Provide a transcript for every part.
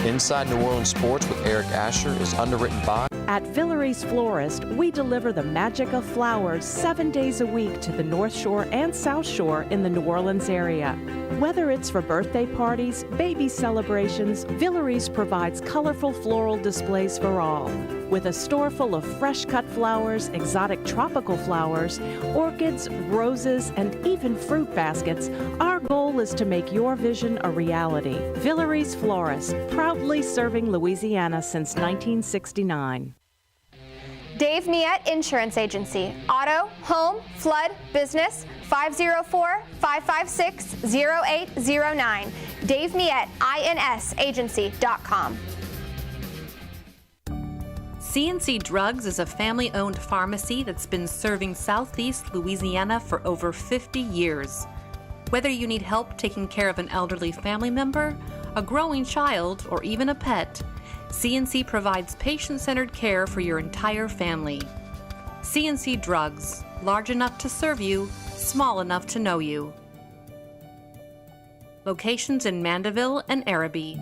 Inside New Orleans Sports with Eric Asher is underwritten by... At Villere's Florist, we deliver the magic of flowers 7 days a week to the North Shore and South Shore in the New Orleans area. Whether it's for birthday parties, baby celebrations, Villere's provides colorful floral displays for all. With a store full of fresh-cut flowers, exotic tropical flowers, orchids, roses, and even fruit baskets, our goal is to make your vision a reality. Villere's Florist, proudly serving Louisiana since 1969. Dave Miette Insurance Agency. Auto, home, flood, business, 504-556-0809. Dave Miette, INSagency.com. CNC Drugs is a family-owned pharmacy that's been serving Southeast Louisiana for over 50 years. Whether you need help taking care of an elderly family member, a growing child, or even a pet, CNC provides patient-centered care for your entire family. CNC Drugs, large enough to serve you, small enough to know you. Locations in Mandeville and Araby.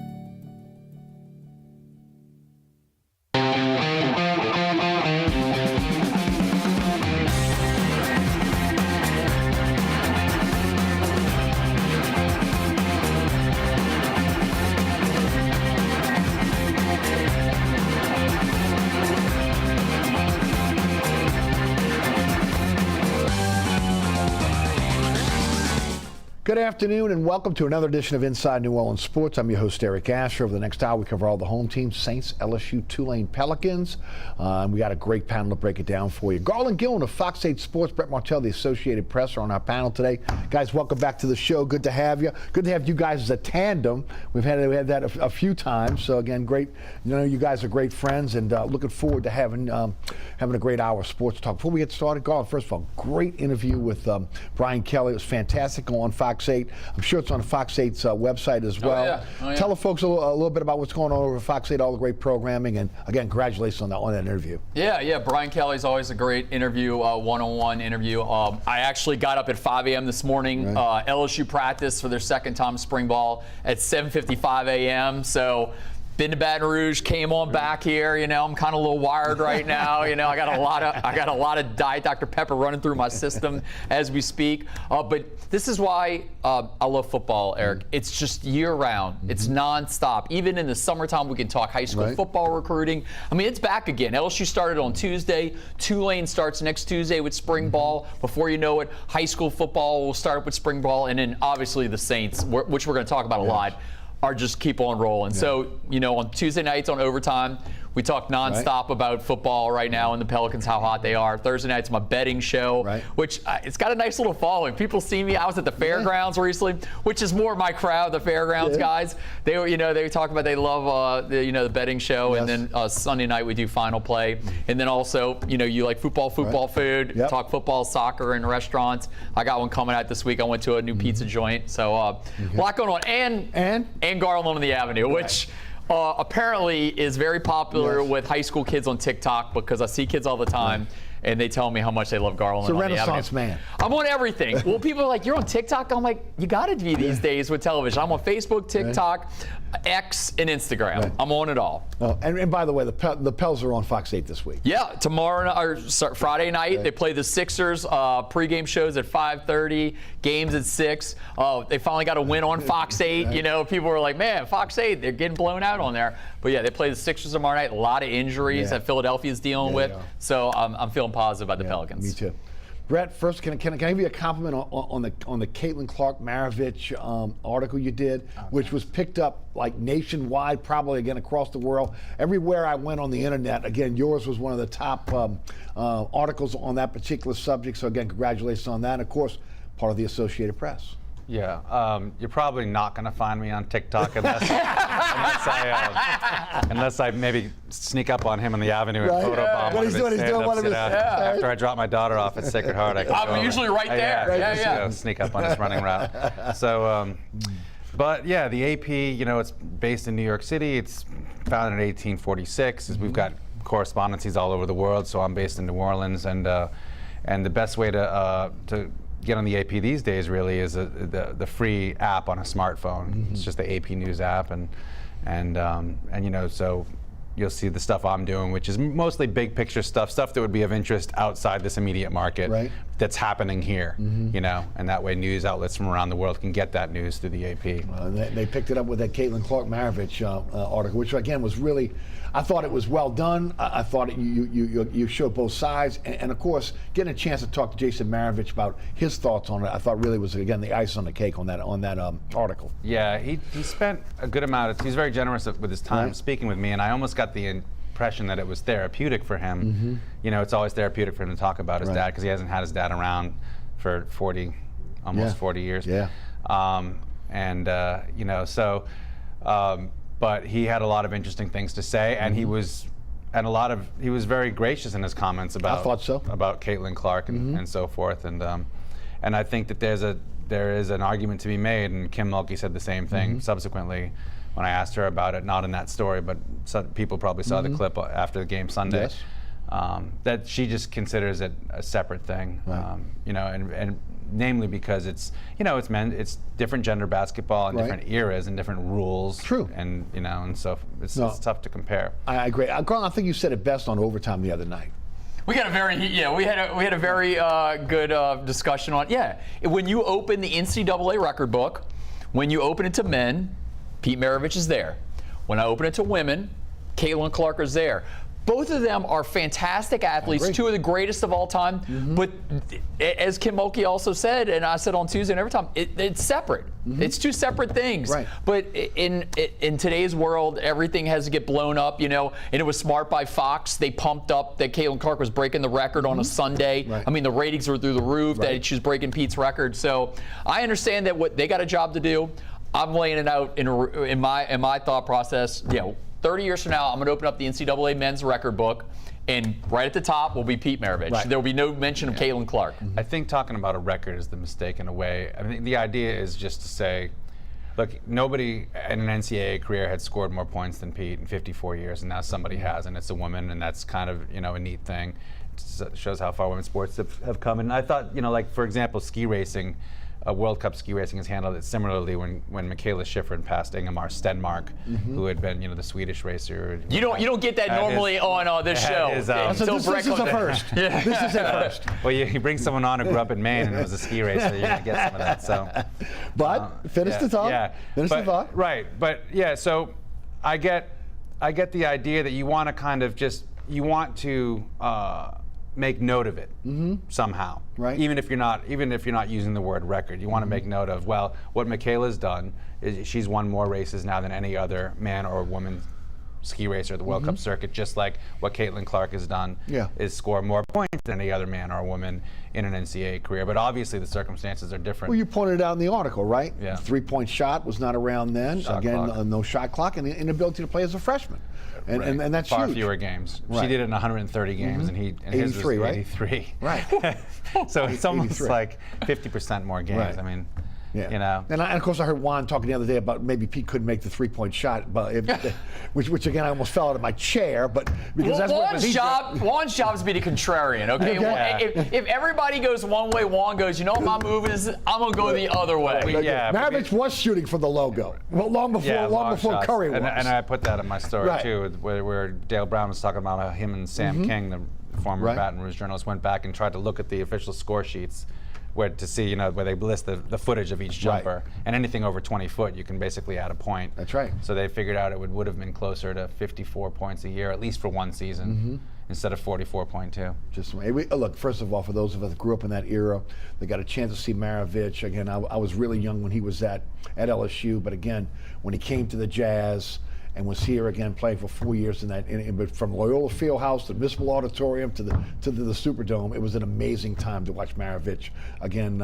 Good afternoon and welcome to another edition of Inside New Orleans Sports. I'm your host, Eric Asher. Over the next hour, we cover all the home teams, Saints, LSU, Tulane, Pelicans. We got a great panel to break it down for you. Garland, Gillen of Fox 8 Sports, Brett Martel, the Associated Press, are on our panel today. Guys, welcome back to the show. Good to have you. Good to have you guys as a tandem. We had that a few times. So again, great. You know, you guys are great friends, and looking forward to having a great hour of sports talk. Before we get started, Garland, first of all, great interview with Brian Kelly. It was fantastic on Fox 8. I'm sure it's on Fox 8's website as well. Oh, yeah. Tell the folks a little bit about what's going on over at Fox 8, all the great programming, and again, congratulations on that interview. Yeah. Brian Kelly's always a great interview, one-on-one interview. I actually got up at 5 a.m. this morning. Right. LSU practice for their second time spring ball at 7:55 a.m. So. Been to Baton Rouge, came on back here. You know, I'm kind of a little wired right now. You know, I got a lot of Diet Dr. Pepper running through my system as we speak. But this is why I love football, Eric. It's just year round. It's nonstop. Even in the summertime, we can talk high school football recruiting. I mean, it's back again. LSU started on Tuesday. Tulane starts next Tuesday with spring ball. Before you know it, high school football will start with spring ball, and then obviously the Saints, which we're going to talk about a lot, are just keep on rolling. Yeah. So, you know, on Tuesday nights on overtime, we talk nonstop about football right now and the Pelicans, how hot they are. Thursday night's my betting show, which it's got a nice little following. People see me. I was at the fairgrounds recently, which is more my crowd, the fairgrounds guys. They were, you know, they talk about they love the betting show, and then Sunday night we do Final Play, and then also, you know, you like football food, talk football, soccer, and restaurants. I got one coming out this week. I went to a new pizza joint, so a lot going on, and Garland on the Avenue, which. Apparently is very popular with high school kids on TikTok, because I see kids all the time and they tell me how much they love Garland. It's a renaissance man. I'm on everything. Well, people are like, you're on TikTok? I'm like, you got to be these days with television. I'm on Facebook, TikTok, X, and Instagram. I'm on it all. Oh, and by the way, the Pels are on Fox 8 this week. Yeah, Friday night, they play the Sixers. Pregame shows at 5:30, games at 6. They finally got a win on Fox 8. You know, people were like, man, Fox 8, they're getting blown out on there. But yeah, they play the Sixers tomorrow night. A lot of injuries that Philadelphia's dealing with. So I'm feeling positive about the Pelicans. Me too. Brett, first, can I give you a compliment on the Caitlin Clark-Maravich article you did, which was picked up like nationwide, probably again across the world. Everywhere I went on the internet, again, yours was one of the top articles on that particular subject. So again, congratulations on that. And of course, part of the Associated Press. Yeah, you're probably not going to find me on TikTok unless I maybe sneak up on him on the Avenue and photobomb one of his stand-ups. After I drop my daughter off at Sacred Heart, I'm usually right there. Sneak up on his running route. So, but yeah, the AP, you know, it's based in New York City. It's founded in 1846. We've got correspondencies all over the world. So I'm based in New Orleans, and the best way to get on the AP these days really is the free app on a smartphone. It's just the AP News app, and And you know, so you'll see the stuff I'm doing, which is mostly big picture stuff that would be of interest outside this immediate market, right, that's happening here, you know, and that way news outlets from around the world can get that news through the AP. They picked it up with that Caitlin Clark-Maravich article, which again was really, I thought it was well done. I thought you showed both sides, and of course, getting a chance to talk to Jason Maravich about his thoughts on it, I thought really was, again, the ice on the cake on that article. Yeah, he spent a good amount of, he's very generous with his time speaking with me, and I almost got the impression that it was therapeutic for him. You know, it's always therapeutic for him to talk about his dad, because he hasn't had his dad around for 40 years. Yeah. You know, so, but he had a lot of interesting things to say, and he was very gracious in his comments about, I thought so, about Caitlin Clark and so forth, and I think that there is an argument to be made, and Kim Mulkey said the same thing subsequently when I asked her about it, not in that story, but people probably saw the clip after the game Sunday. Yes. That she just considers it a separate thing, you know, and namely because it's, you know, it's different gender basketball and different eras and different rules. True. And, you know, and so it's tough to compare. I agree. Garland, I think you said it best on overtime the other night. We got a very we had a very good discussion on when you open the NCAA record book, when you open it to men, Pete Maravich is there. When I open it to women, Caitlin Clark is there. Both of them are fantastic athletes, two of the greatest of all time. But as Kim Mulkey also said, and I said on Tuesday and every time, it's separate. It's two separate things. Right. But in today's world, everything has to get blown up, you know. And it was smart by Fox. They pumped up that Caitlin Clark was breaking the record on a Sunday. Right. I mean, the ratings were through the roof. That she was breaking Pete's record. So I understand that what they got a job to do. I'm laying it out in my thought process. 30 years from now, I'm going to open up the NCAA men's record book, and right at the top will be Pete Maravich. Right. There will be no mention of Caitlin Clark. I think talking about a record is the mistake in a way. I mean, the idea is just to say, look, nobody in an NCAA career had scored more points than Pete in 54 years, and now somebody has, and it's a woman, and that's kind of, you know, a neat thing. It shows how far women's sports have come. And I thought, you know, like, for example, ski racing, World Cup ski racing has handled it similarly when Michaela Schifrin passed Ingemar Stenmark, who had been, you know, the Swedish racer. You don't get that normally on this show. So this is a first. This is a first. Well, you bring someone on who grew up in Maine and was a ski racer, you're gonna get some of that. So, but finish the thought. Yeah, finish the thought. Right, but yeah. So I get the idea that you want to kind of to make note of it somehow, right? Even if you're not using the word record, you want to make note of, well, what Michaela's done is she's won more races now than any other man or woman ski racer at the World Cup circuit, just like what Caitlin Clark has done is score more points than any other man or woman in an NCAA career. But obviously the circumstances are different. Well, you pointed out in the article, right? Yeah. 3-point shot was not around then. No shot clock, and the inability to play as a freshman. And that's far huge. Fewer games. She did it in 130 games, and his was 83. Right. So it's almost like 50% more games. Right. I mean, you know. And of course, I heard Juan talking the other day about maybe Pete couldn't make the 3-point shot, but which again I almost fell out of my chair. But because that's Juan's job is to be the contrarian. Okay. If everybody goes one way, Juan goes, you know what my move is? I'm gonna go the other way. Maravich was shooting for the logo. Well, long before Curry was. And I put that in my story too, where Dale Brown was talking about how him and Sam King, the former Baton Rouge journalist, went back and tried to look at the official score sheets to see, you know, where they list the footage of each jumper, and anything over 20 foot, you can basically add a point. That's right. So they figured out it would have been closer to 54 points a year, at least for one season, instead of 44.2. Just look, first of all, for those of us that grew up in that era, they got a chance to see Maravich. Again, I was really young when he was at LSU, but again, when he came to the Jazz and was here again playing for 4 years but from Loyola Fieldhouse to the Municipal Auditorium to the Superdome, it was an amazing time to watch Maravich again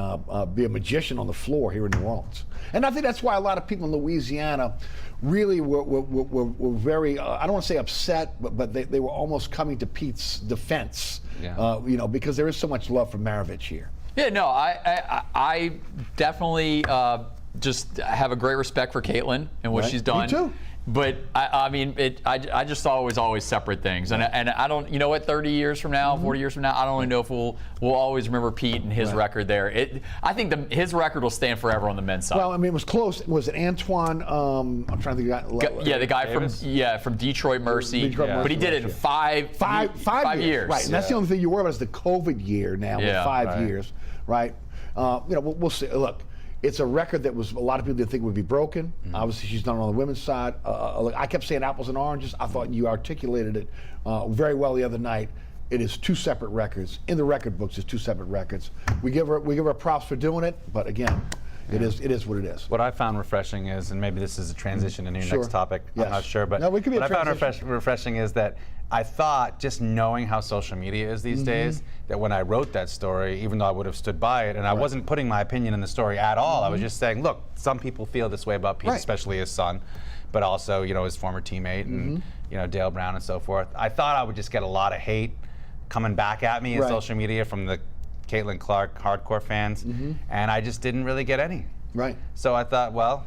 be a magician on the floor here in New Orleans. And I think that's why a lot of people in Louisiana really were very, I don't want to say upset, but they were almost coming to Pete's defense, you know, because there is so much love for Maravich here. Yeah, no, I definitely just have a great respect for Caitlin and what she's done. Me too. But I mean, I just thought it was always separate things, and I don't, you know what, 30 years from now, 40 years from now, I don't really know if we'll always remember Pete and his record there. I think his record will stand forever on the men's side. Well, I mean, it was close. Was it Antoine? I'm trying to think. Yeah, the guy from Detroit Mercy, but he did it in five years. Right, and that's the only thing you worry about is the COVID year now with 5 years, right? We'll see. Look. It's a record that was a lot of people didn't think would be broken. Obviously, she's done it on the women's side. I kept saying apples and oranges. I thought you articulated it very well the other night. It is two separate records. In the record books, it's two separate records. We give her props for doing it, but again, it is what it is. What I found refreshing is, and maybe this is a transition into your next topic, I'm not sure, but no, it could be what I found refreshing is that I thought, just knowing how social media is these days, that when I wrote that story, even though I would have stood by it, and I wasn't putting my opinion in the story at all, I was just saying, look, some people feel this way about Pete, especially his son, but also, his former teammate and, Dale Brown and so forth. I thought I would just get a lot of hate coming back at me in social media from the Caitlin Clark hardcore fans, and I just didn't really get any. Right. So I thought, well,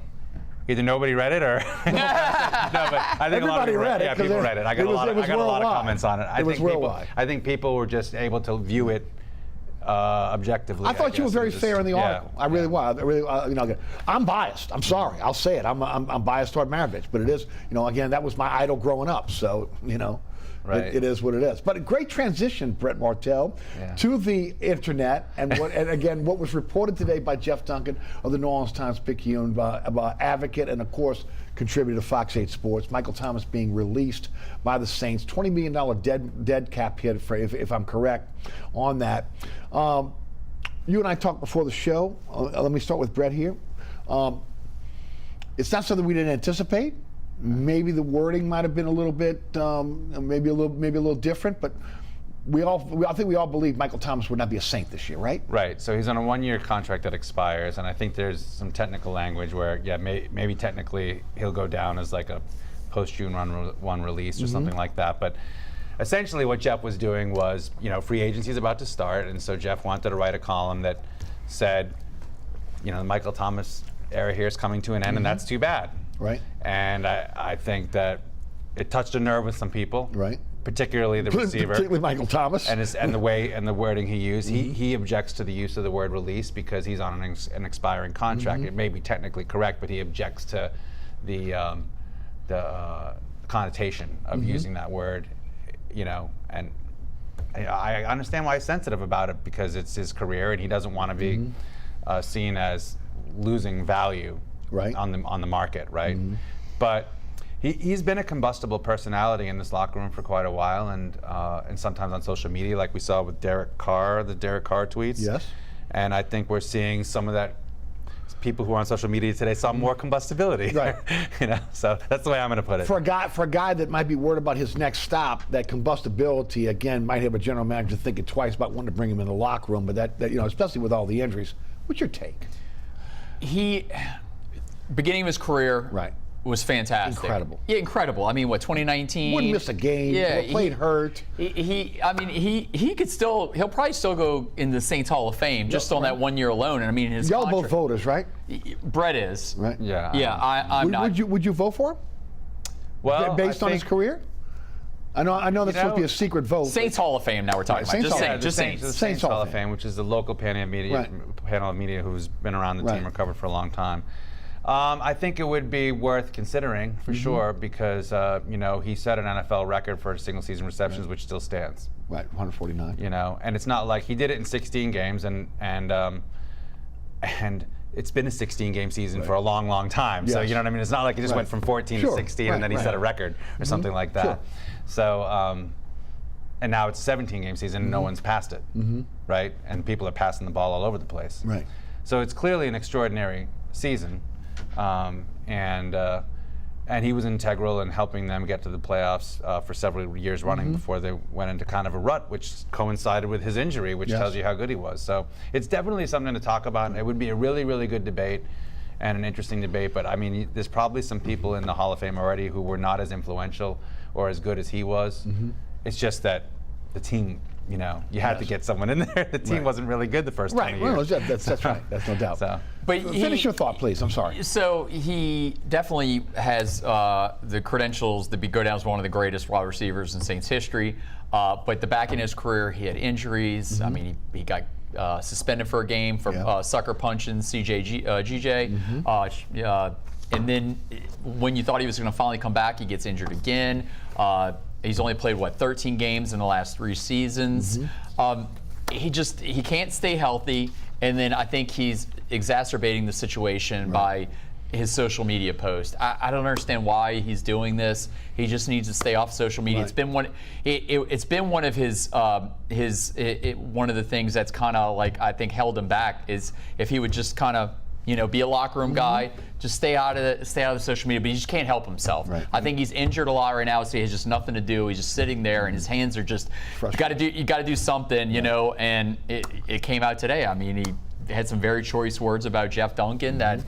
either nobody read it or no, but I think a lot of people read it. Yeah, people read it. I got a lot of comments on it. I think people were just able to view it objectively. I thought you were very fair in the article. I really was. I'm biased. I'm sorry. I'll say it. I'm biased toward Maravich, but it is. Again, that was my idol growing up. So it is what it is. But a great transition, Brett Martel, to the internet, and again, what was reported today by Jeff Duncan of the New Orleans Times-Picayune, about advocate and, of course, contributor to Fox 8 Sports, Michael Thomas being released by the Saints, $20 million dead cap hit, if I'm correct on that. You and I talked before the show. Let me start with Brett here. It's not something we didn't anticipate. Maybe the wording might have been a little bit, maybe a little different, but I think we all believe Michael Thomas would not be a Saint this year, right? Right. So he's on a one-year contract that expires, and I think there's some technical language where, maybe technically he'll go down as like a post-June one release or something like that. But essentially, what Jeff was doing was, free agency is about to start, and so Jeff wanted to write a column that said, the Michael Thomas era here is coming to an end, and that's too bad. Right. And I think that it touched a nerve with some people. Right. Particularly the receiver. Particularly Michael Thomas. And the way and the wording he used. He objects to the use of the word release because he's on an expiring contract. It may be technically correct, but he objects to the connotation of using that word. And I understand why he's sensitive about it, because it's his career and he doesn't want to be seen as losing value. Right. On the market, right? But he's been a combustible personality in this locker room for quite a while, and sometimes on social media, like we saw with Derek Carr, the Derek Carr tweets. Yes. And I think we're seeing some of that. People who are on social media today saw more combustibility. Right. So that's the way I'm going to put it. For a guy that might be worried about his next stop, that combustibility again might have a general manager thinking twice about wanting to bring him in the locker room. But that especially with all the injuries. What's your take? Beginning of his career was fantastic. Incredible. Yeah, incredible. I mean, 2019? Wouldn't miss a game. Yeah, played hurt. He could still, he'll probably still go in the Saints Hall of Fame just on that 1 year alone. And I mean, his y'all contract, both voters, right? Brett is. Right. Yeah. Yeah, I'm not. Would you vote for him? Well, based on his career? I know that's supposed to be a secret vote. Saints Hall of Fame. Now we're talking about just Saints Hall of Fame, which is the local panel of media who's been around the team or covered for a long time. I think it would be worth considering for sure, because he set an NFL record for single season receptions, which still stands. Right, 149. And it's not like he did it in 16 games, and it's been a 16-game season for a long, long time. Yes. So you know what I mean. It's not like he just went from 14 to 16 and then he set a record or something like that. Sure. So and now it's a 17-game season and no one's passed it, right? And people are passing the ball all over the place. Right. So it's clearly an extraordinary season. And he was integral in helping them get to the playoffs for several years running before they went into kind of a rut, which coincided with his injury, which tells you how good he was. So it's definitely something to talk about. It would be a really, really good debate and an interesting debate. But I mean, there's probably some people in the Hall of Fame already who were not as influential or as good as he was. It's just that the team you had to get someone in there. The team wasn't really good the first 20 years. Right, that's right. That's no doubt. So. But finish your thought, please. I'm sorry. So he definitely has the credentials to go down as one of the greatest wide receivers in Saints history. But the back in his career, he had injuries. I mean, he got suspended for a game for sucker punching GJ. And then when you thought he was going to finally come back, he gets injured again. He's only played, 13 games in the last 3 seasons. He can't stay healthy. And then I think he's exacerbating the situation by his social media post. I don't understand why he's doing this. He just needs to stay off social media. It's been one of his one of the things that's kind of like, I think, held him back, is if he would just kind of be a locker room guy, just stay out of the social media. But he just can't help himself. I think he's injured a lot right now, so he has just nothing to do. He's just sitting there, and his hands are just. You got to do something, And it came out today. I mean, he had some very choice words about Jeff Duncan that,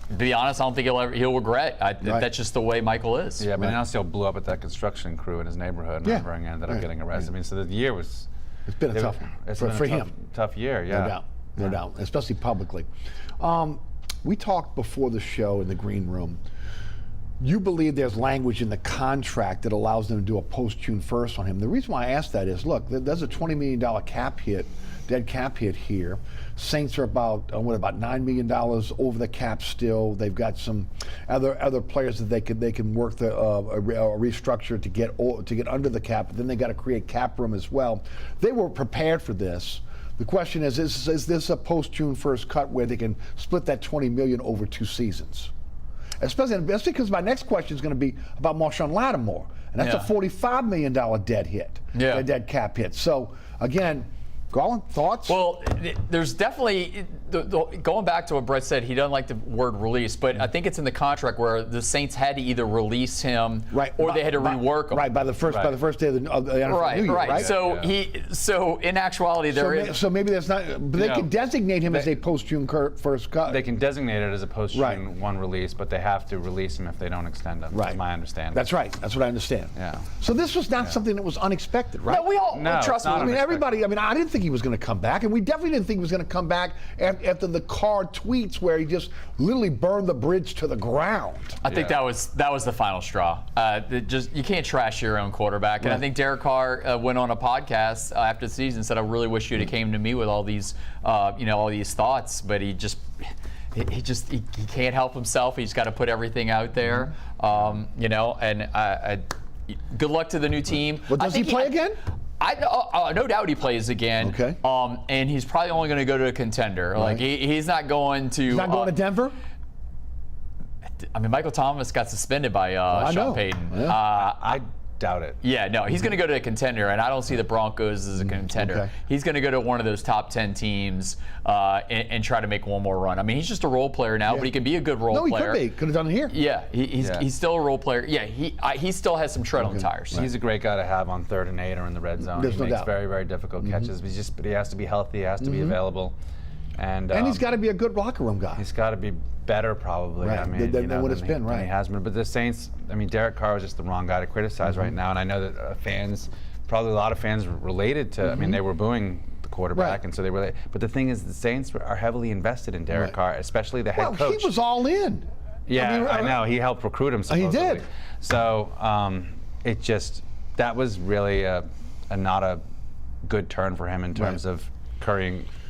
to be honest, I don't think he'll regret. That's just the way Michael is. Yeah, but he also blew up at that construction crew in his neighborhood, and ended up getting arrested. I mean, so the year was. It's been a tough one. It's been a tough year. Yeah. No doubt, especially publicly. We talked before the show in the green room. You believe there's language in the contract that allows them to do a post-June 1st on him. The reason why I asked that is, look, there's a $20 million dead cap hit here. Saints are about $9 million over the cap still. They've got some other players that they can work the restructure to get under the cap. But then they got to create cap room as well. They were prepared for this. The question is this a post-June 1st cut where they can split that $20 million over 2 seasons? Especially because my next question is going to be about Marshawn Lattimore, and that's a $45 million dead hit, a dead cap hit. So again, Garland, thoughts? Well, there's definitely, going back to what Brett said, he doesn't like the word release, but I think it's in the contract where the Saints had to either release him or they had to rework him. Right, by the first day of the NFL New Year, right? So in actuality, so maybe that's not, but they can designate him as a post-June 1st cut. They can designate it as a post-June 1 release, but they have to release him if they don't extend him. That's my understanding. That's right. That's what I understand. Yeah. So this was not something that was unexpected, right? No, we all trust me. I mean, everybody. I mean, I didn't think he was going to come back, and we definitely didn't think he was going to come back after the card tweets where he just literally burned the bridge to the ground. I think that was the final straw. You can't trash your own quarterback, and I think Derek Carr went on a podcast after the season and said, "I really wish you'd have came to me with all these, all these thoughts," but he can't help himself. He's got to put everything out there, and good luck to the new team. Well, does he play again? No doubt he plays again. Okay. And he's probably only going to go to a contender. Right. Like he's not going to. He's not going to Denver. I mean, Michael Thomas got suspended by Sean Payton. Yeah. I doubt it. Yeah, no, he's going to go to a contender, and I don't see the Broncos as a contender. Okay. He's going to go to one of those top 10 teams and try to make one more run. I mean, he's just a role player now, but he can be a good role player. No, he could have done it here. Yeah, he's still a role player. Yeah, he still has some tread on the tires. He's a great guy to have on 3rd and 8 or in the red zone. There's he makes very, very difficult catches, but he has to be healthy. He has to be available. And he's got to be a good locker room guy. He's got to be better, probably. Right. I mean, than what it's been, He has been. But the Saints, I mean, Derek Carr was just the wrong guy to criticize right now. And I know that probably a lot of fans related to, I mean, they were booing the quarterback, and so they were. But the thing is, the Saints are heavily invested in Derek Carr, especially the head coach. Well, he was all in. Yeah, I know. He helped recruit him, supposedly. He did. So that was really not a good turn for him in terms of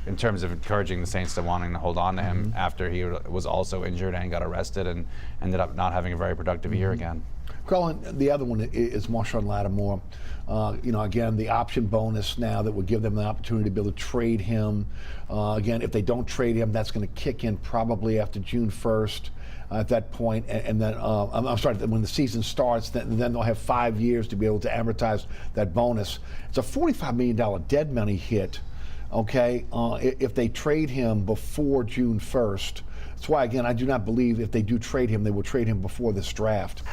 encouraging the Saints to wanting to hold on to him after he was also injured and got arrested and ended up not having a very productive year again. Garland, the other one is Marshawn Lattimore. Again, the option bonus now that would give them the opportunity to be able to trade him. Again, if they don't trade him, that's going to kick in probably after June 1st. At that point, and then I'm sorry, when the season starts, then they'll have 5 years to be able to amortize that bonus. It's a $45 million dead money hit. Okay, if they trade him before June 1st. That's why, again, I do not believe if they do trade him, they will trade him before this draft.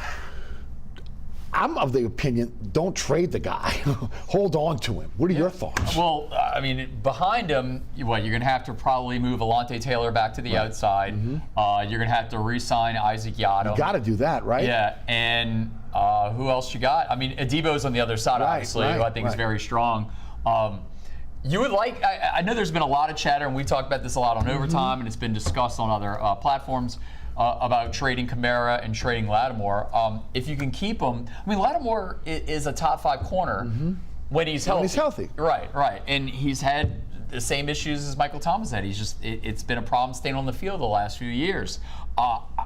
I'm of the opinion, don't trade the guy. Hold on to him. What are your thoughts? Well, I mean, behind him, you're going to have to probably move Alontae Taylor back to the outside. You're going to have to re-sign Isaac Yiadom. You got to do that, right? Yeah, and who else you got? I mean, Adebo's on the other side, obviously, who I think is very strong. You would like, I know there's been a lot of chatter, and we talked about this a lot on Overtime, and it's been discussed on other platforms about trading Kamara and trading Lattimore. If you can keep him, I mean, Lattimore is a top 5 corner when he's healthy. When he's healthy. Right. And he's had the same issues as Michael Thomas had. He's just, it's been a problem staying on the field the last few years.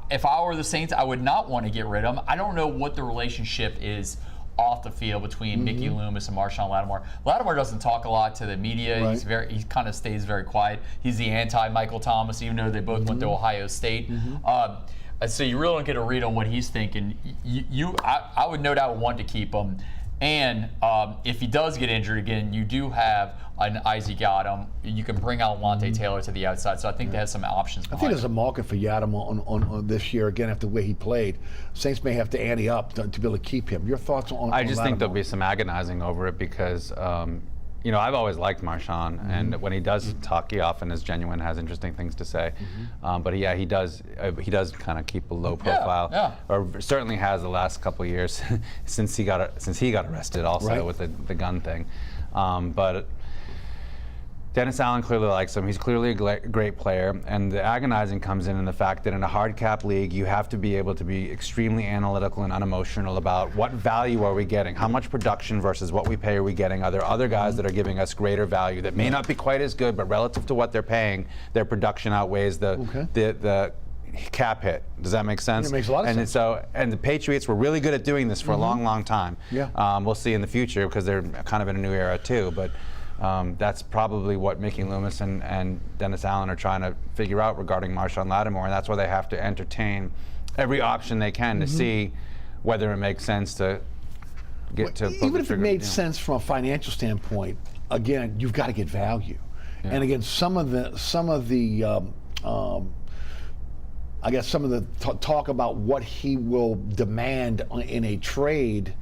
If I were the Saints, I would not want to get rid of him. I don't know what the relationship is off the field between Mickey Loomis and Marshawn Lattimore. Lattimore doesn't talk a lot to the media. Right. He kind of stays very quiet. He's the anti-Michael Thomas, even though they both went to Ohio State. So you really don't get a read on what he's thinking. I would no doubt want to keep him. And if he does get injured again, you do have an Isaac Yiadom. You can bring out Lante Taylor to the outside. So I think they have some options I behind think there's a him. market for Yiadom on this year, again, after the way he played. Saints may have to ante up to be able to keep him. Your thoughts on I just think there'll Lattimore? be some agonizing over it because, you know, I've always liked Marshawn, and when he does talk, he often is genuine, has interesting things to say. But yeah, he does kind of keep a low profile, or certainly has the last couple of years since he got arrested, also with the gun thing. But Dennis Allen clearly likes him. He's clearly a great player, and the agonizing comes in the fact that in a hard cap league, you have to be able to be extremely analytical and unemotional about what value are we getting, how much production versus what we pay are we getting. Are there other guys that are giving us greater value that may not be quite as good, but relative to what they're paying, their production outweighs the cap hit. Does that make sense? It makes a lot of sense. And the Patriots were really good at doing this for a long, long time. Yeah. We'll see in the future because they're kind of in a new era too. But that's probably what Mickey Loomis and Dennis Allen are trying to figure out regarding Marshawn Lattimore, and that's why they have to entertain every option they can to see whether it makes sense to get to. Even if it made sense from a financial standpoint, again, you've got to get value. And again, some of the talk about what he will demand in a trade.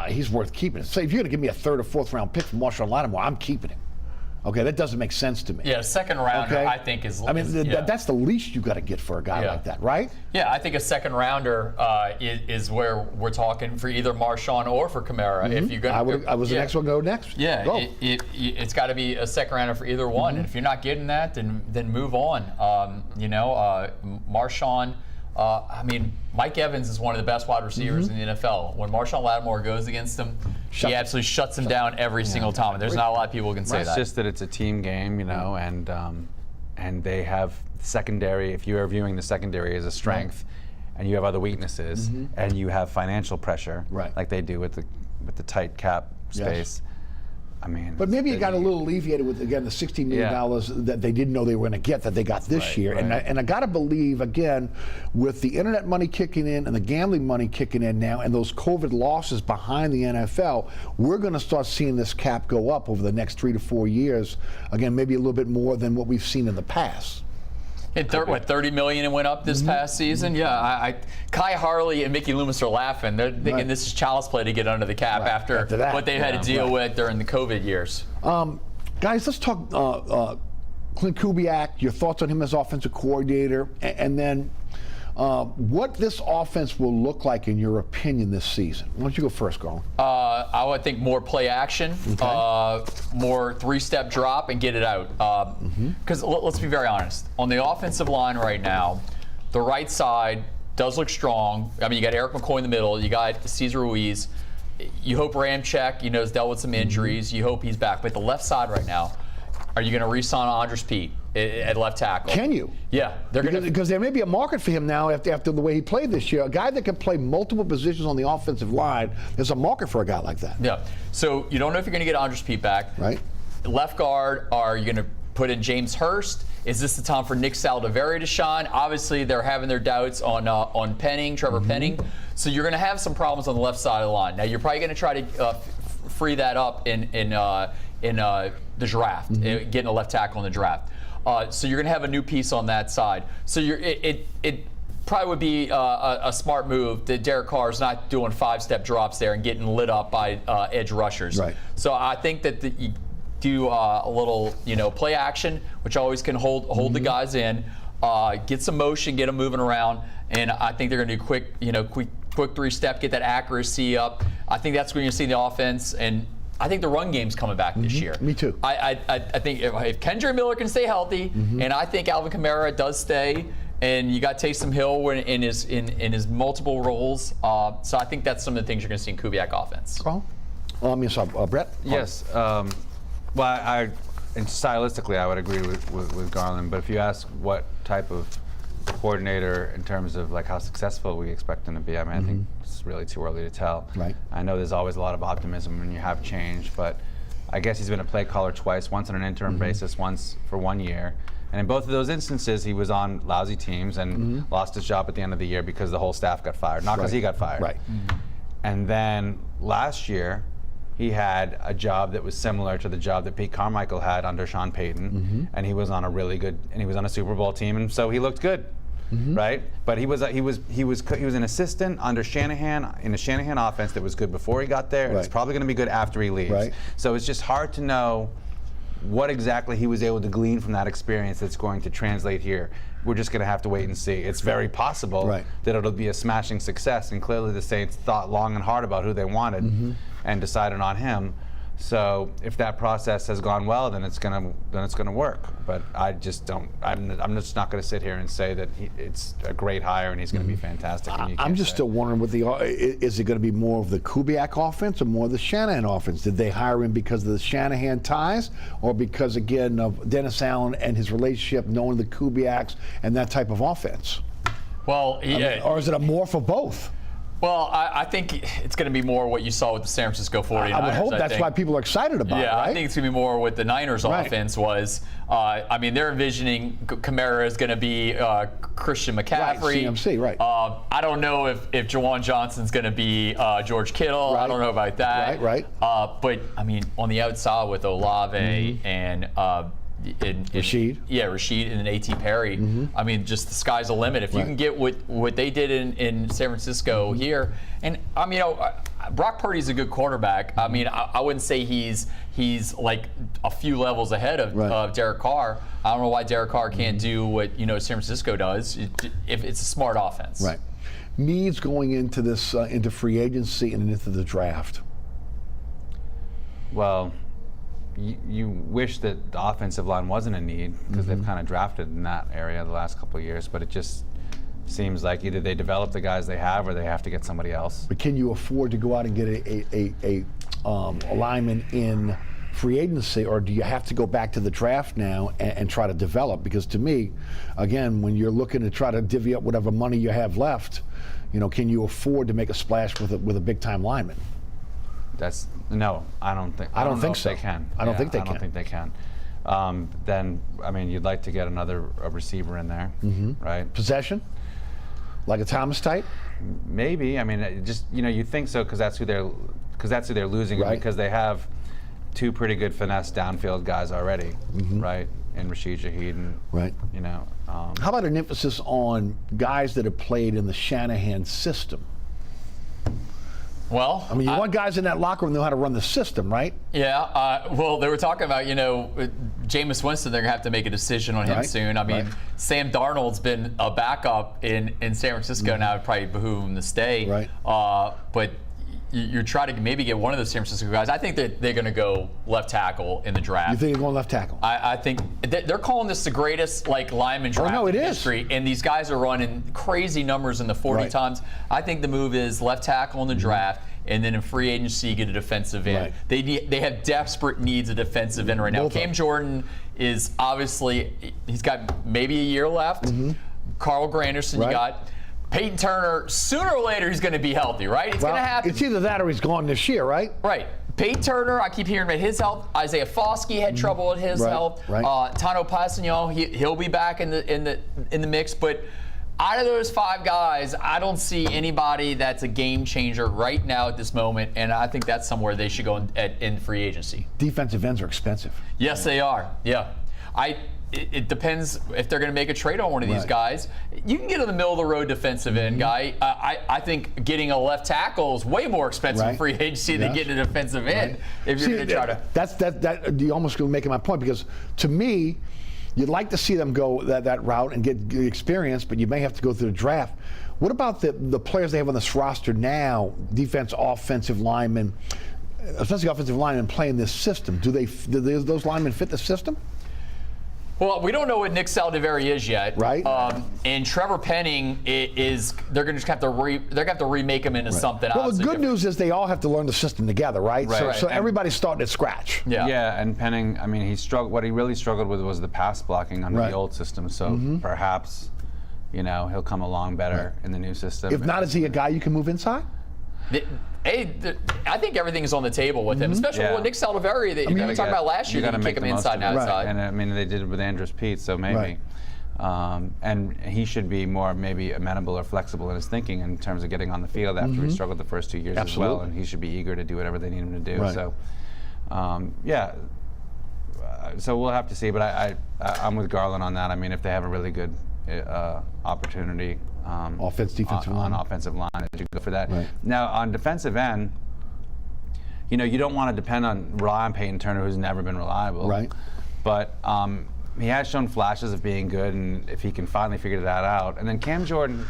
He's worth keeping. So if you're going to give me a 3rd or 4th round pick from Marshawn Lattimore, I'm keeping him. Okay, that doesn't make sense to me. Yeah, second rounder, I think is. I mean, that's the least you got to get for a guy like that, right? Yeah, I think a second rounder is where we're talking for either Marshawn or for Kamara. If you're going, I was the next one to go next. Yeah, Go. It's got to be a second rounder for either one. And if you're not getting that, then move on. Marshawn. I mean, Mike Evans is one of the best wide receivers in the NFL. When Marshawn Lattimore goes against him, he absolutely shuts him down every single time. And there's not a lot of people who can say that. It's just that it's a team game, you know, and they have secondary. If you are viewing the secondary as a strength, and you have other weaknesses, and you have financial pressure, like they do with the tight cap space. I mean, but maybe it got a little alleviated with, again, the $16 million that they didn't know they were going to get that they got this year. And I got to believe, again, with the internet money kicking in and the gambling money kicking in now and those COVID losses behind the NFL, we're going to start seeing this cap go up over the next 3 to 4 years. Again, maybe a little bit more than what we've seen in the past. $30 million it went up this past season? Yeah, Kai Harley and Mickey Loomis are laughing. They're thinking this is child's play to get under the cap after what they've had to deal with during the COVID years. Guys, let's talk Clint Kubiak, your thoughts on him as offensive coordinator, and then what this offense will look like in your opinion this season. Why don't you go first, Garland? I would think more play action, more 3-step drop, and get it out. Because let's be very honest, on the offensive line right now, the right side does look strong. I mean, you got Eric McCoy in the middle, you got Cesar Ruiz. You hope Ramczyk, has dealt with some injuries. You hope he's back. But the left side right now, are you going to re-sign Andres Pete at left tackle? Can you? Yeah, they're going to. Because there may be a market for him now after the way he played this year. A guy that can play multiple positions on the offensive line, there's a market for a guy like that. Yeah. So you don't know if you're going to get Andres Pete back. Right. Left guard, are you going to put in James Hurst? Is this the time for Nick Saldiveri to shine? Obviously, they're having their doubts on Penning, Trevor Penning. So you're going to have some problems on the left side of the line. Now you're probably going to try to free that up in the draft, getting a left tackle in the draft. So you're going to have a new piece on that side. So it probably would be a smart move that Derek Carr's not doing 5-step drops there and getting lit up by edge rushers. Right. So I think that you do a little, play action, which always can hold the guys in, get some motion, get them moving around, and I think they're going to do quick 3-step, get that accuracy up. I think that's when you see the offense, and I think the run game's coming back this year. Me too. I think if Kendra Miller can stay healthy, and I think Alvin Kamara does stay, and you got Taysom Hill in his multiple roles. So I think that's some of the things you're going to see in Kubiak offense. Carl? Brett? Yes. And stylistically, I would agree with Garland. But if you ask what type of coordinator in terms of like how successful we expect him to be, I mean, I think it's really too early to tell. Right. I know there's always a lot of optimism when you have change, but I guess he's been a play caller twice, once on an interim basis, once for 1 year. And in both of those instances, he was on lousy teams and lost his job at the end of the year because the whole staff got fired, not because he got fired. Right. And then last year, he had a job that was similar to the job that Pete Carmichael had under Sean Payton, and he was on a Super Bowl team, and so he looked good, right? But he was an assistant under Shanahan in a Shanahan offense that was good before he got there, and it's probably going to be good after he leaves. Right. So it's just hard to know what exactly he was able to glean from that experience that's going to translate here. We're just going to have to wait and see. It's very possible that it'll be a smashing success, and clearly the Saints thought long and hard about who they wanted and decided on him. So if that process has gone well, then it's gonna work. But I just don't. I'm just not going to sit here and say that it's a great hire and he's going to be fantastic. I'm just still wondering, is it going to be more of the Kubiak offense or more of the Shanahan offense? Did they hire him because of the Shanahan ties, or because again of Dennis Allen and his relationship, knowing the Kubiaks and that type of offense? Well, or is it a more for both? Well, I think it's going to be more what you saw with the San Francisco 49ers. I would hope that's why people are excited about it, right? I think it's going to be more what the Niners offense was. I mean, they're envisioning Kamara is going to be Christian McCaffrey. Right, CMC, right. I don't know if Jawan Johnson's going to be George Kittle. Right. I don't know about that. Right. But, I mean, on the outside with Olave and Rashid. Rashid and A.T. Perry. I mean, just the sky's the limit. If you can get what they did in San Francisco here, and I mean, Brock Purdy's a good quarterback. I mean, I wouldn't say he's like a few levels ahead of Derek Carr. I don't know why Derek Carr can't do what San Francisco does if it's a smart offense. Right. Needs going into this into free agency and into the draft. Well, you wish that the offensive line wasn't a need because they've kind of drafted in that area the last couple of years, but it just seems like either they develop the guys they have or they have to get somebody else. But can you afford to go out and get a lineman in free agency, or do you have to go back to the draft now and try to develop? Because to me, again, when you're looking to try to divvy up whatever money you have left, can you afford to make a splash with a big time lineman? No, I don't think. I don't think so. They can. I don't think they can. I don't think they can. Then, I mean, you'd like to get a receiver in there, right? Possession, like a Thomas type. Maybe. I mean, you think so because that's who they're losing, right? Because they have two pretty good finesse downfield guys already, right? And Rashid Shaheed, and right. How about an emphasis on guys that have played in the Shanahan system? Well, I mean, you want guys in that locker room who know how to run the system, right? Yeah. Well, they were talking about, Jameis Winston. They're gonna have to make a decision on him soon. I mean, Sam Darnold's been a backup in San Francisco now. It'd probably behoove him to stay. Right. But you're trying to maybe get one of those San Francisco guys. I think that they're going to go left tackle in the draft. You think they're going left tackle? I think they're calling this the greatest lineman draft in history, and these guys are running crazy numbers in the 40 times. I think the move is left tackle in the draft, and then in free agency get a defensive end. Right. They have desperate needs of defensive end right now. Cam Jordan is obviously he's got maybe a year left. Carl Granderson, you got. Peyton Turner, sooner or later, he's going to be healthy, right? It's going to happen. It's either that or he's gone this year, right? Right. Peyton Turner, I keep hearing about his health. Isaiah Foskey had trouble with his health. Right. Tano Passignon, he'll be back in the mix. But out of those five guys, I don't see anybody that's a game changer right now at this moment, and I think that's somewhere they should go in free agency. Defensive ends are expensive. Yes, they are. Yeah. It depends if they're going to make a trade on one of these guys. You can get in the middle of the road defensive end guy. I think getting a left tackle is way more expensive in free agency than getting a defensive end if you're going to try to. That's you almost going to make my point, because to me, you'd like to see them go that route and get experience, but you may have to go through the draft. What about the players they have on this roster now, defense, offensive linemen? especially offensive linemen, play in this system. Do those linemen fit the system? Well, we don't know what Nick Saldiveri is yet, right? And Trevor Penning is. They're going to just have to remake him into something. Well, the good news is they all have to learn the system together, right? So everybody's starting at scratch. Yeah, and Penning, I mean, he struggled. What he really struggled with was the pass blocking under the old system. So perhaps, he'll come along better in the new system. If not, is he a guy you can move inside? I think everything is on the table with him, especially with Nick Saldiveri. That we talked about last year. You got to kick him inside and outside. And I mean, they did it with Andrus Peat, so maybe. And he should be more maybe amenable or flexible in his thinking in terms of getting on the field after he struggled the first 2 years as well. And he should be eager to do whatever they need him to do. So, so we'll have to see. But I'm with Garland on that. I mean, if they have a really good opportunity. Defensive line. On offensive line, you go for that. Now, on defensive end, you don't want to rely on Peyton Turner, who's never been reliable. Right. But he has shown flashes of being good, and if he can finally figure that out. And then Cam Jordan,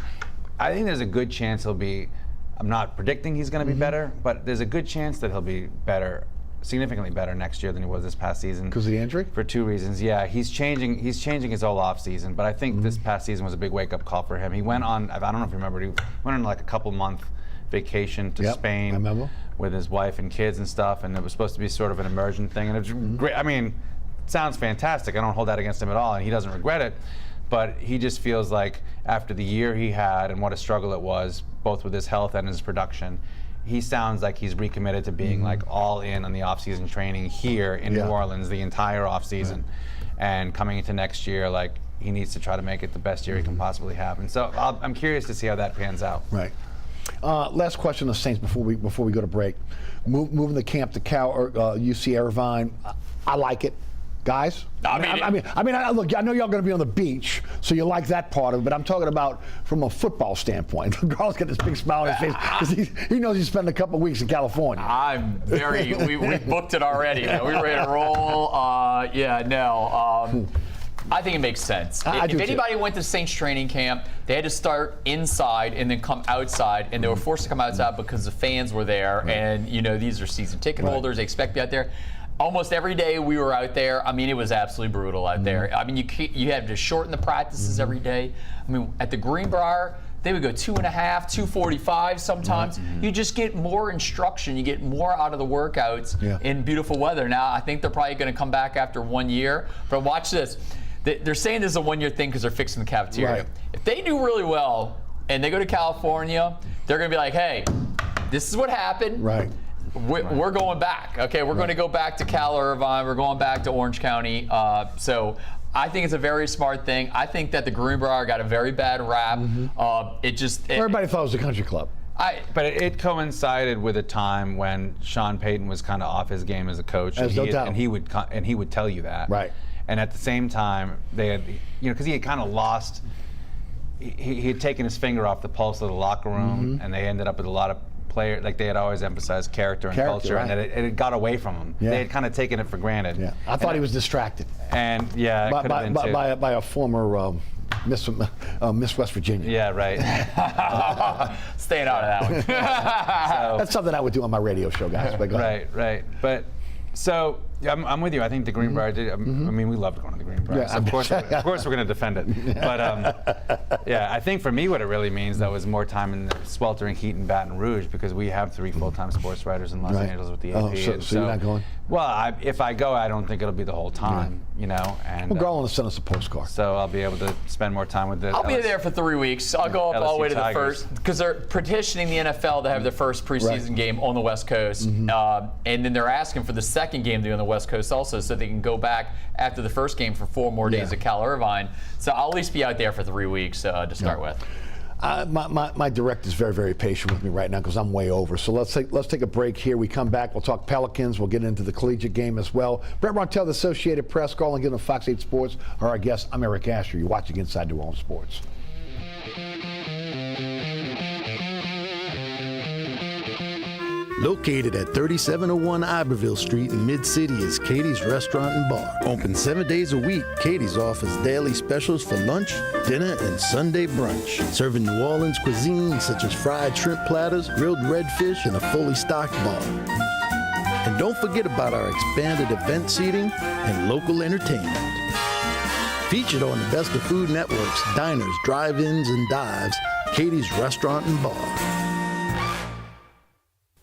I think there's a good chance he'll be, I'm not predicting he's going to be better, but there's a good chance that he'll be better, significantly better next year than he was this past season. Because of the injury? For 2 reasons. Yeah, he's changing his whole off season, but I think this past season was a big wake up call for him. He went on, I don't know if you remember, he went on like a couple month vacation to Spain I remember. With his wife and kids and stuff, and it was supposed to be sort of an immersion thing, and it was great. I mean, it sounds fantastic. I don't hold that against him at all, and he doesn't regret it, but he just feels like after the year he had and what a struggle it was, both with his health and his production, he sounds like he's recommitted to being like all in on the off-season training here in New Orleans the entire off-season, and coming into next year, like he needs to try to make it the best year he can possibly have. And so I'm curious to see how that pans out. Right. Last question on the Saints before we go to break. Moving the camp to UC Irvine, I like it. Guys, I mean, look, I know y'all going to be on the beach, so you like that part of it, but I'm talking about from a football standpoint. Garland's got this big smile on his face because he knows he's spending a couple of weeks in California. We booked it already. We're ready to roll. I think it makes sense. If anybody went to Saints training camp, they had to start inside and then come outside, and they were forced to come outside because the fans were there, and these are season ticket holders. They expect to be out there. Almost every day we were out there. I mean, it was absolutely brutal out there. I mean, you had to shorten the practices every day. I mean, at the Greenbrier, they would go 2.5, 2:45 sometimes. You just get more instruction. You get more out of the workouts in beautiful weather. Now, I think they're probably going to come back after 1 year. But watch this. They're saying this is a 1 year thing because they're fixing the cafeteria. Right. If they do really well and they go to California, they're going to be like, hey, this is what happened. Right. We're going back. Okay, we're going to go back to Cal Irvine. We're going back to Orange County. So I think it's a very smart thing. I think that the Greenbrier got a very bad rap. Everybody thought it was a country club. But it coincided with a time when Sean Payton was kind of off his game as a coach, and he would tell you that. Right. And at the same time, they had, because he had kind of lost. He had taken his finger off the pulse of the locker room, and they ended up with a lot of players. Like they had always emphasized character and culture, right. and it got away from him. They had kind of taken it for granted. Yeah, I thought he was distracted. And it could have been too. By a former Miss West Virginia. Yeah, right. Staying out of that one. That's something I would do on my radio show, guys. But go ahead. Right. But so I'm with you. I think the Greenbrier did. I mean, we loved going to the Greenbrier. Yeah, so of course we're going to defend it. But I think for me, what it really means though is more time in the sweltering heat in Baton Rouge, because we have 3 full-time sports writers in Los Angeles with the AP. So you're not going? Well, if I go, I don't think it'll be the whole time, And Garland will send us a postcard. So I'll be able to spend more time with the. I'll be there for 3 weeks. I'll go up all the way to the first, because they're petitioning the NFL to have their first preseason game on the West Coast, and then they're asking for the second game to be on the West Coast also, so they can go back after the first game for 4 more days at Cal Irvine. So I'll at least be out there for 3 weeks to start with. My director is very, very patient with me right now because I'm way over. So let's take a break here. We come back. We'll talk Pelicans. We'll get into the collegiate game as well. Brett Martel, the Associated Press, Garland, Gillen, Fox 8 Sports are our guests. I'm Eric Asher. You're watching Inside New Orleans Sports. Located at 3701 Iberville Street in Mid-City is Katie's Restaurant and Bar. Open 7 days a week, Katie's offers daily specials for lunch, dinner, and Sunday brunch. Serving New Orleans cuisine such as fried shrimp platters, grilled redfish, and a fully stocked bar. And don't forget about our expanded event seating and local entertainment. Featured on the Best of Food Network's diners, drive-ins, and dives, Katie's Restaurant and Bar.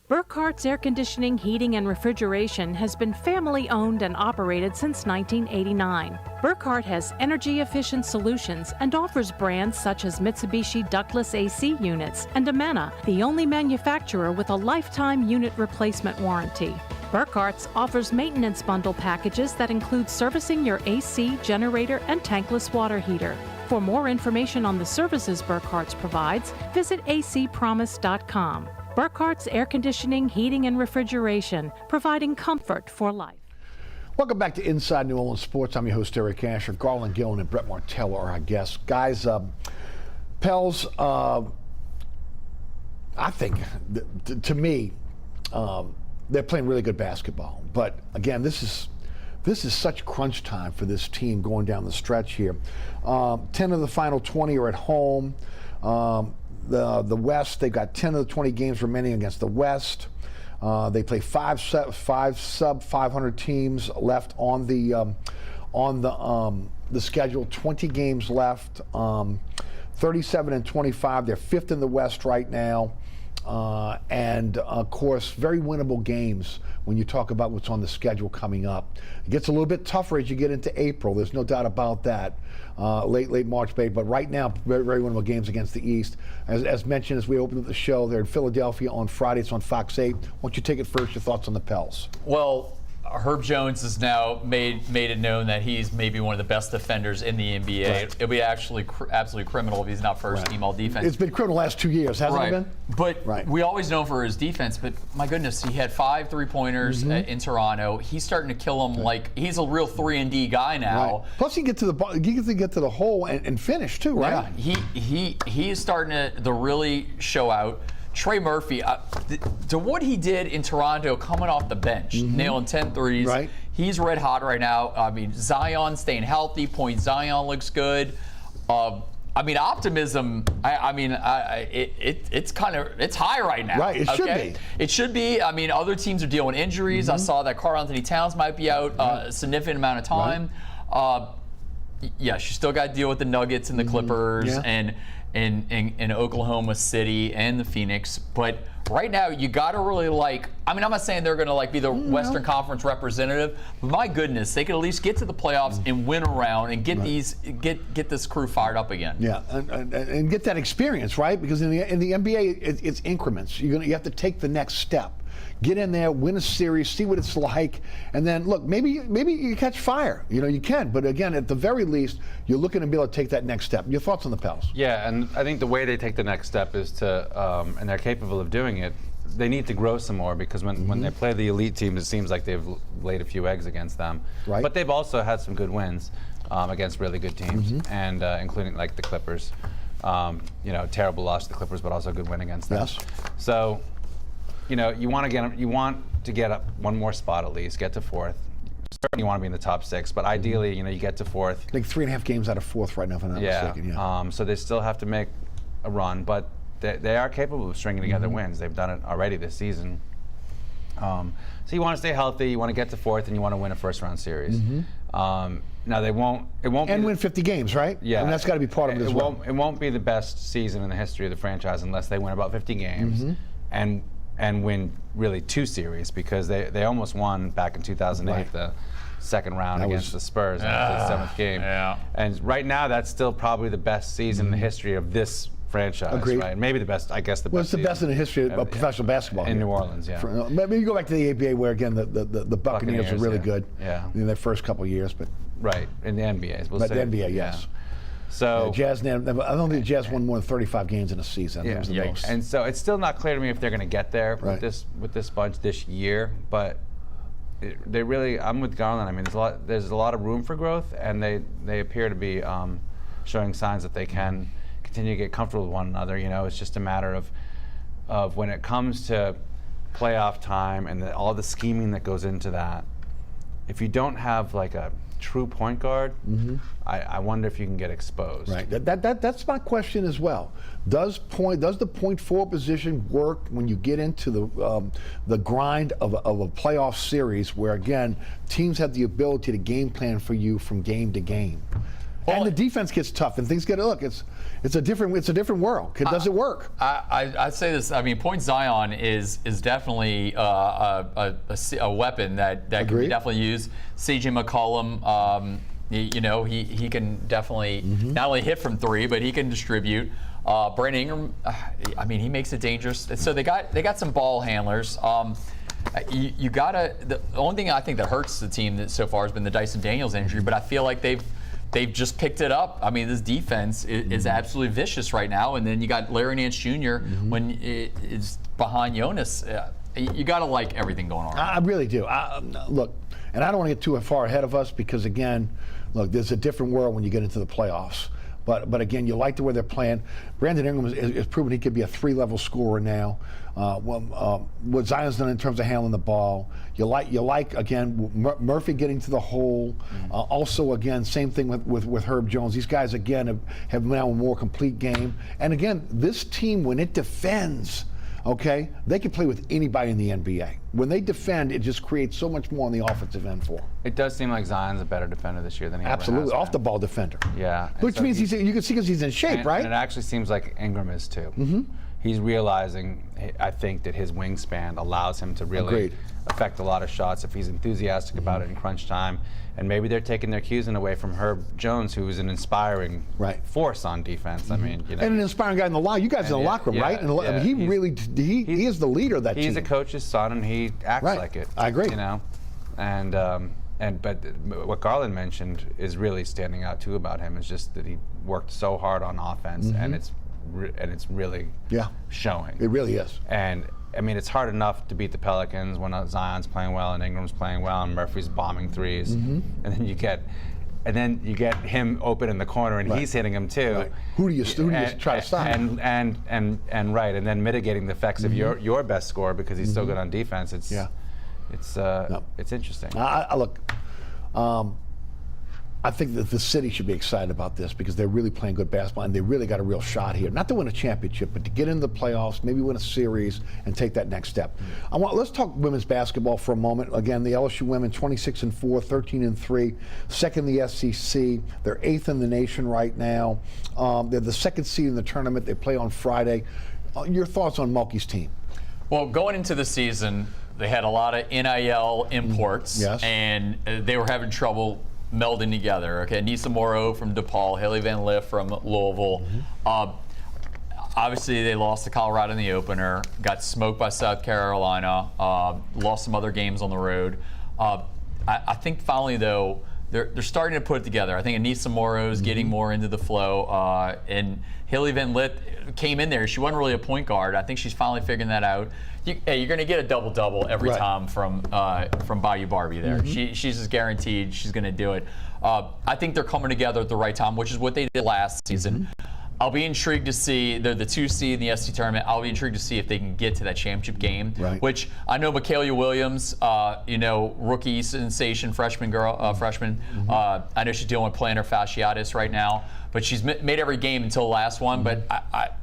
Burkhart's Air Conditioning, Heating, and Refrigeration has been family-owned and operated since 1989. Burkhart has energy-efficient solutions and offers brands such as Mitsubishi ductless AC units and Amana, the only manufacturer with a lifetime unit replacement warranty. Burkhart's offers maintenance bundle packages that include servicing your AC, generator, and tankless water heater. For more information on the services Burkhart's provides, visit acpromise.com. Burkhart's Air Conditioning, Heating, and Refrigeration, providing comfort for life. Welcome back to Inside New Orleans Sports. I'm your host, Eric Asher. Garland, Gillen, and Brett Martel are our guests. Guys, Pels, I think, to me, they're playing really good basketball. But again, this is such crunch time for this team going down the stretch here. 10 of the final 20 are at home. The West, they've got 10 of the 20 games remaining against the West. They play five sub 500 teams left on the schedule. 20 games left. 37 and 25. They're fifth in the West right now. And of course, very winnable games when you talk about what's on the schedule coming up. It gets a little bit tougher as you get into April. There's no doubt about that. Late March, May, but right now, very, very winnable games against the East. As mentioned, as we opened up the show, they're in Philadelphia on Friday. It's on Fox 8. Why don't you take it first, your thoughts on the Pels? Well, Herb Jones has now made it known that he's maybe one of the best defenders in the NBA. Right. It'll be actually absolutely criminal if he's not first team all defense. It's been criminal the last 2 years, hasn't it been? But we always know for his defense, but my goodness, he had 5 3-pointers in Toronto. He's starting to kill them like he's a real 3-and-D guy now. Right. Plus he gets to the hole and finish too, right? Yeah, he is starting to really show out. Trey Murphy, to what he did in Toronto coming off the bench, nailing 10 threes. Right. He's red hot right now. I mean, Zion staying healthy. Point Zion looks good. I mean, optimism. It's high right now. Right. It should be. It should be. I mean, other teams are dealing with injuries. I saw that Karl Anthony Towns might be out a significant amount of time. Yeah, she still got to deal with the Nuggets and the Clippers and Oklahoma City and the Phoenix. But right now, you got to really I'm not saying they're going to be the Western Conference representative, but my goodness, they could at least get to the playoffs and win a round and get get this crew fired up again. Yeah, and get that experience, right? Because in the NBA, it's increments. You have to take the next step. Get in there, win a series, see what it's like, and then look. Maybe you catch fire. You can. But again, at the very least, you're looking to be able to take that next step. Your thoughts on the Pels? Yeah, and I think the way they take the next step is to, and they're capable of doing it. They need to grow some more because when they play the elite teams, it seems like they've laid a few eggs against them. Right. But they've also had some good wins against really good teams, and including the Clippers. Terrible loss to the Clippers, but also a good win against them. Yes. So. You want to get up one more spot at least, get to fourth. Certainly you want to be in the top 6, but ideally, you get to fourth. 3.5 games out of fourth right now, if I'm not mistaken. Yeah. So they still have to make a run, but they are capable of stringing together wins. They've done it already this season. So you want to stay healthy, you want to get to fourth, and you want to win a first-round series. Now they won't. It won't. And win 50 games, right? Yeah. And that's got to be part of it as well. It won't be the best season in the history of the franchise unless they win about 50 games and win really 2 series, because they almost won back in 2008 the second round against the Spurs in the 7th game. Yeah. And right now that's still probably the best season in the history of this franchise. Agreed. Right? Maybe the best, I guess the best. Well, it's the best in the history of professional basketball in New Orleans. Yeah. Maybe you go back to the ABA where again the Buccaneers are really good. Yeah. In their first couple of years, but right in the NBA. But the NBA, yes. So Jazz. I don't think the Jazz won more than 35 games in a season. That was the most. And so it's still not clear to me if they're going to get there with this bunch this year. But they really, I'm with Garland. I mean, there's a lot of room for growth, and they appear to be showing signs that they can continue to get comfortable with one another. It's just a matter of when it comes to playoff time and all the scheming that goes into that. if you don't have like a true point guard, I wonder if you can get exposed. Right. That's my question as well. Does the point forward position work when you get into the grind of a playoff series where, again, teams have the ability to game plan for you from game to game? And the defense gets tough, and things get it's a different world. Does it work? I'd say this. I mean, Point Zion is definitely a weapon that can be definitely used. C.J. McCollum, he can definitely not only hit from three, but he can distribute. Brandon Ingram, I mean, he makes it dangerous. So they got some ball handlers. You gotta. The only thing I think that hurts the team so far has been the Dyson Daniels injury, but I feel like they've just picked it up. I mean, this defense is absolutely vicious right now. And then you got Larry Nance Jr. When it's behind Jonas. You got to like everything going on. I really do. Look, and I don't want to get too far ahead of us because, again, look, there's a different world when you get into the playoffs. But again, you like the way they're playing. Brandon Ingram is proven he could be a 3-level scorer now. What Zion's done in terms of handling the ball, you like again Murphy getting to the hole. Also, again, same thing with Herb Jones. These guys again have now a more complete game. And again, this team, when it defends, okay, they can play with anybody in the NBA. When they defend, it just creates so much more on the offensive end for them. It does seem like Zion's a better defender this year than he Absolutely, ever has off the ball defender. Yeah. Which means you can see because he's in shape, right? And it actually seems like Ingram is too. He's realizing, I think, that his wingspan allows him to really affect a lot of shots if he's enthusiastic about it in crunch time. And maybe they're taking their cues in away from Herb Jones, who is an inspiring force on defense. I mean, and an inspiring guy in the locker. You guys in the locker room, right? And I mean, he is the leader of that team. He's a coach's son, and he acts like it. I agree. You know, but what Garland mentioned is really standing out too about him is just that he worked so hard on offense, and it's really showing. It really is. And I mean, it's hard enough to beat the Pelicans when Zion's playing well and Ingram's playing well and Murphy's bombing threes, and then you get him open in the corner and he's hitting him too. Right. Who do you try to stop? And then mitigating the effects of your best scorer because he's so good on defense. It's interesting. Look. I think that the city should be excited about this because they're really playing good basketball and they really got a real shot here. Not to win a championship, but to get into the playoffs, maybe win a series and take that next step. Let's talk women's basketball for a moment. Again, the LSU women 26-4, 13-3, second in the SEC. They're 8th in the nation right now. They're the 2nd seed in the tournament. They play on Friday. Your thoughts on Mulkey's team? Well, going into the season, they had a lot of NIL imports, and they were having trouble melding together. Okay, Nisa Morrow from DePaul, Haley Van Lith from Louisville. Obviously, they lost to Colorado in the opener, got smoked by South Carolina, lost some other games on the road. I think finally, though, they're starting to put it together. I think Anissa Morrow is getting more into the flow, and Haley Van Lith came in there. She wasn't really a point guard. I think she's finally figuring that out. You're going to get a double-double every time from Bayou Barbie there. She's just guaranteed she's going to do it. I think they're coming together at the right time, which is what they did last season. I'll be intrigued to see, they're the 2 seed in the SEC tournament. I'll be intrigued to see if they can get to that championship game, which I know Michaela Williams, rookie sensation, freshman. I know she's dealing with plantar fasciitis right now, but she's made every game until the last one. But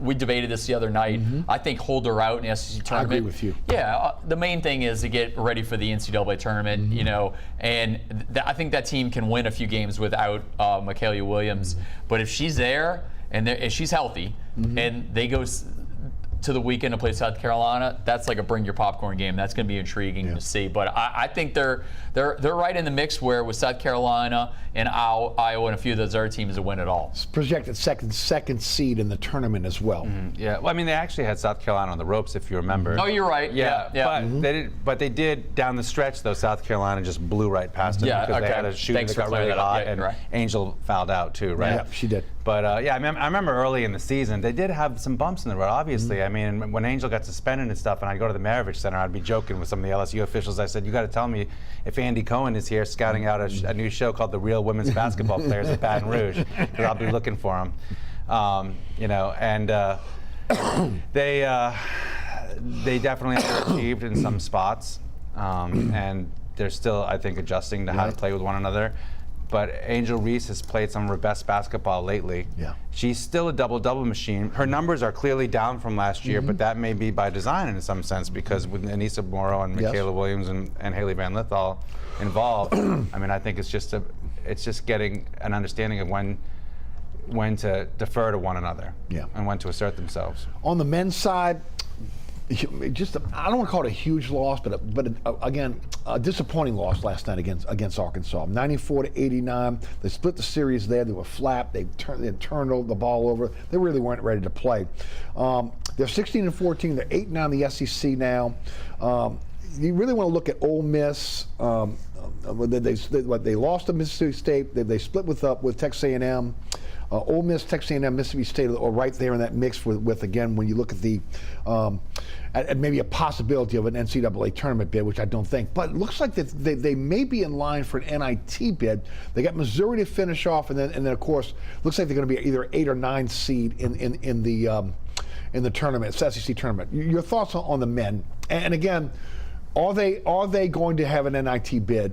we debated this the other night. I think hold her out in the SEC tournament. I agree with you. Yeah, the main thing is to get ready for the NCAA tournament, and I think that team can win a few games without Michaela Williams. But if she's there, and if she's healthy, and they go to the weekend to play South Carolina, that's like a bring your popcorn game. That's going to be intriguing to see. But I think they're right in the mix where with South Carolina and Iowa and a few of those other teams to win it all. It's projected second seed in the tournament as well. Yeah, well, I mean, they actually had South Carolina on the ropes, if you remember. Oh, you're right. Yeah. But they did down the stretch though. South Carolina just blew right past them because they had a shooter that got really hot, and Angel fouled out too, right? Yeah, she did. But I remember early in the season they did have some bumps in the road. Obviously, I mean, when Angel got suspended and stuff, and I'd go to the Maravich Center, I'd be joking with some of the LSU officials. I said, "You got to tell me if Andy Cohen is here scouting out a new show called The Real Women's Basketball Players at Baton Rouge, because I'll be looking for him." They definitely underachieved in some spots. and they're still, I think, adjusting to how to play with one another. But Angel Reese has played some of her best basketball lately. Yeah. She's still a double-double machine. Her numbers are clearly down from last year, but that may be by design in some sense, because with Anissa Morrow and Michaela Williams and Haley Van Lith all involved, I mean, I think it's just getting an understanding of when to defer to one another and when to assert themselves. On the men's side, just I don't want to call it a huge loss, but again, a disappointing loss last night against Arkansas, 94-89. They split the series there. They were flat. They turned the ball over. They really weren't ready to play. They're 16-14. They're 8-9 in the SEC now. You really want to look at Ole Miss. They lost to Mississippi State. They split with Texas A&M. Ole Miss, Texas A&M, Mississippi State are right there in that mix with again, when you look at the at maybe a possibility of an NCAA tournament bid, which I don't think. But it looks like they may be in line for an NIT bid. They got Missouri to finish off, and then of course, looks like they're going to be either 8 or 9 seed in the tournament, SEC tournament. Your thoughts on the men? And again, are they going to have an NIT bid?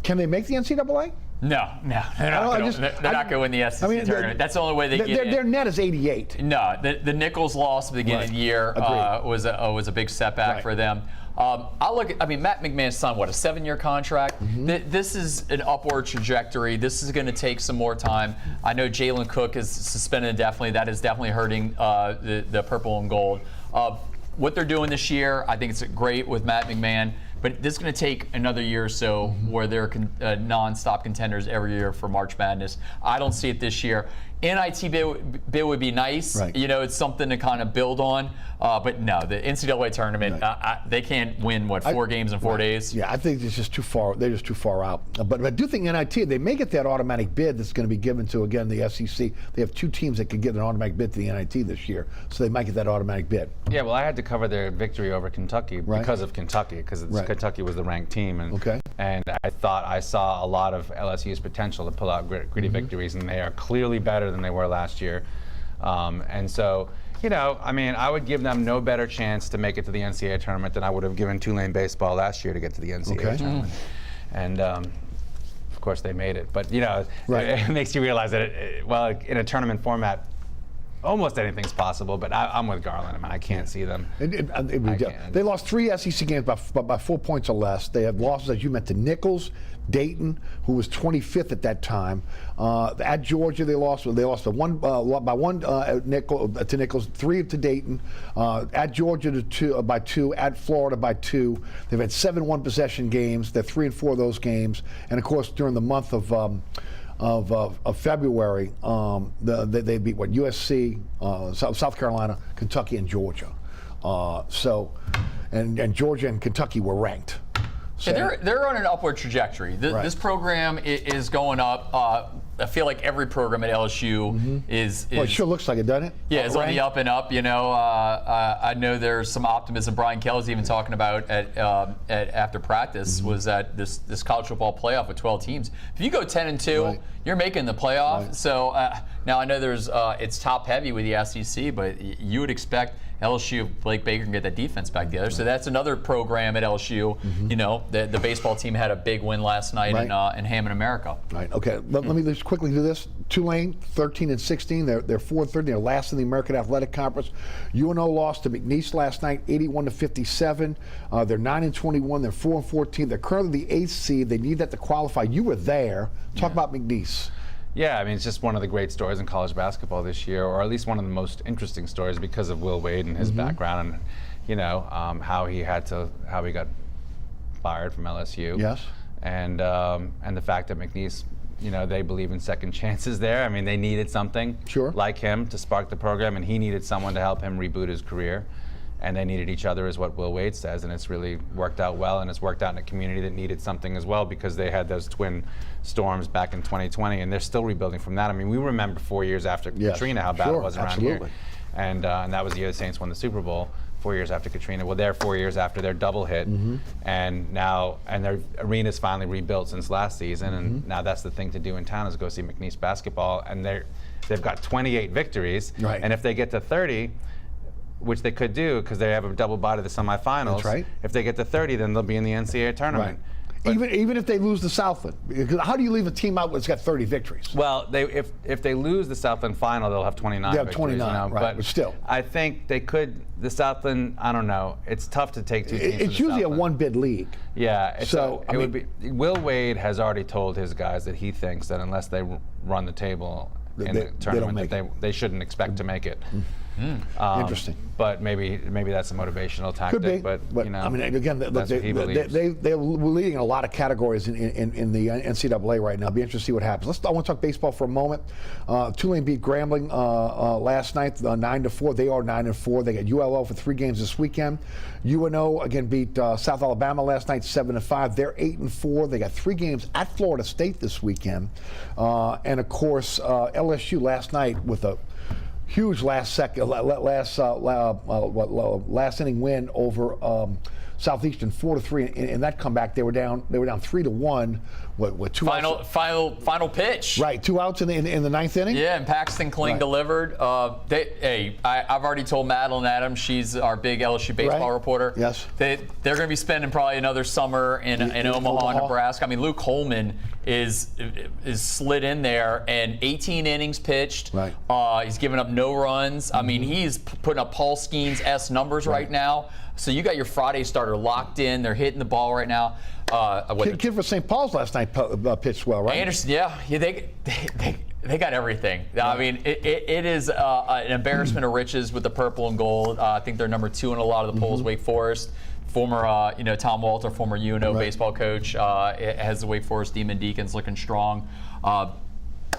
Can they make the NCAA? No, they're not going to win the SEC tournament. That's the only way they get in. Their net is 88. No, the Nichols loss at the beginning of the year was a big setback for them. Matt McMahon's signed, a 7-year contract? This is an upward trajectory. This is going to take some more time. I know Jalen Cook is suspended indefinitely. That is definitely hurting the purple and gold. What they're doing this year, I think it's great with Matt McMahon. But this is going to take another year or so where they're non-stop contenders every year for March Madness. I don't see it this year. NIT bid would be nice. Right. It's something to kind of build on. But no, the NCAA tournament, they can't win, 4 games in 4 days? Yeah, I think it's just too far. They're just too far out. But I do think NIT, they may get that automatic bid that's going to be given to, again, the SEC. They have 2 teams that could get an automatic bid to the NIT this year. So they might get that automatic bid. Yeah, well, I had to cover their victory over Kentucky because of Kentucky, because Kentucky was the ranked team. And I thought I saw a lot of LSU's potential to pull out gritty victories, and they are clearly better than they were last year. And so, I would give them no better chance to make it to the NCAA tournament than I would have given Tulane baseball last year to get to the NCAA tournament. And of course they made it. But it makes you realize that in a tournament format, almost anything's possible. But I'm with Garland. I can't see them. They lost 3 SEC games by 4 points or less. They have losses, as you mentioned, to Nichols, Dayton, who was 25th at that time. At Georgia, they lost by one to Nichols, 3 to Dayton. At Georgia by 2. At Florida by 2. They've had 7 one-possession games. They're 3 and 4 of those games. And of course, during the month of February, they beat USC, South Carolina, Kentucky, and Georgia. And Georgia and Kentucky were ranked. So they're on an upward trajectory. This program is going up. I feel like every program at LSU is. Well, it sure looks like it, doesn't it? Yeah, it's on the up and up. I know there's some optimism. Brian Kelly's even talking about at after practice was that this college football playoff with 12 teams. If you go 10-2, you're making the playoff. Right. So now I know it's top heavy with the SEC, but you would expect LSU, Blake Baker, can get that defense back together. So that's another program at LSU. The baseball team had a big win last night in Hammond, America. Right. Okay. Let me just quickly do this. Tulane, 13-16. They're 4-13. They're last in the American Athletic Conference. UNO lost to McNeese last night, 81-57. They're 9-21. They're 4-14. They're currently the 8th seed. They need that to qualify. You were there. Talk about McNeese. Yeah, it's just one of the great stories in college basketball this year, or at least one of the most interesting stories because of Will Wade and his background, and how he got fired from LSU. Yes. And the fact that McNeese, they believe in second chances there. They needed something like him to spark the program, and he needed someone to help him reboot his career. And they needed each other, is what Will Wade says, and it's really worked out well, and it's worked out in a community that needed something as well, because they had those twin storms back in 2020, and they're still rebuilding from that. We remember 4 years after Katrina how bad it was around here, and that was the year the Saints won the Super Bowl. 4 years after Katrina. Well, they're 4 years after their double hit, and their arena's finally rebuilt since last season, and now that's the thing to do in town is go see McNeese basketball, and they've got 28 victories, and if they get to 30. which they could do because they have a double bye to the semifinals. That's right. If they get to 30, then they'll be in the NCAA tournament. Right. But Even if they lose the Southland, because how do you leave a team out that's got 30 victories? well, if they lose the Southland final, they'll have 29 They have victories, 29, right, but still. I think they could, the Southland, I don't know. It's tough to take two teams from It's the usually a Southland. one-bid league. Yeah, So, I it would be. Will Wade has already told his guys that he thinks that unless they run the table in They the don't tournament, make that they shouldn't expect to make it. Interesting. But maybe that's a motivational tactic. Could be, but you know, I mean, again, that's what he believes. they're leading in a lot of categories in the NCAA right now. Be interested to see what happens. I want to talk baseball for a moment. Tulane beat Grambling last night, 9-4. They are 9-4. They got ULO for 3 games this weekend. UNO again beat South Alabama last night, 7-5. They're 8-4. They got 3 games at Florida State this weekend, and of course LSU last night with a huge last inning win over Southeastern 4-3 in that comeback. They were down 3-1. What 2 outs? Final pitch. Right, 2 outs in the 9th inning. Yeah, and Paxton Kling delivered. I've already told Madeline Adams, she's our big LSU baseball reporter. Yes. They're going to be spending probably another summer in Omaha, Nebraska. I mean, Luke Holman is slid in there and 18 innings pitched. Right. He's given up no runs. I mean, he's putting up Paul Skeens' numbers right now. So you got your Friday starter locked in. They're hitting the ball right now. Kid for St. Paul's last night pitched well, right? Anderson, they got everything. I mean, it is an embarrassment of riches with the purple and gold. I think they're number 2 in a lot of the polls. Wake Forest, former Tom Walter, former UNO baseball coach, has the Wake Forest Demon Deacons looking strong.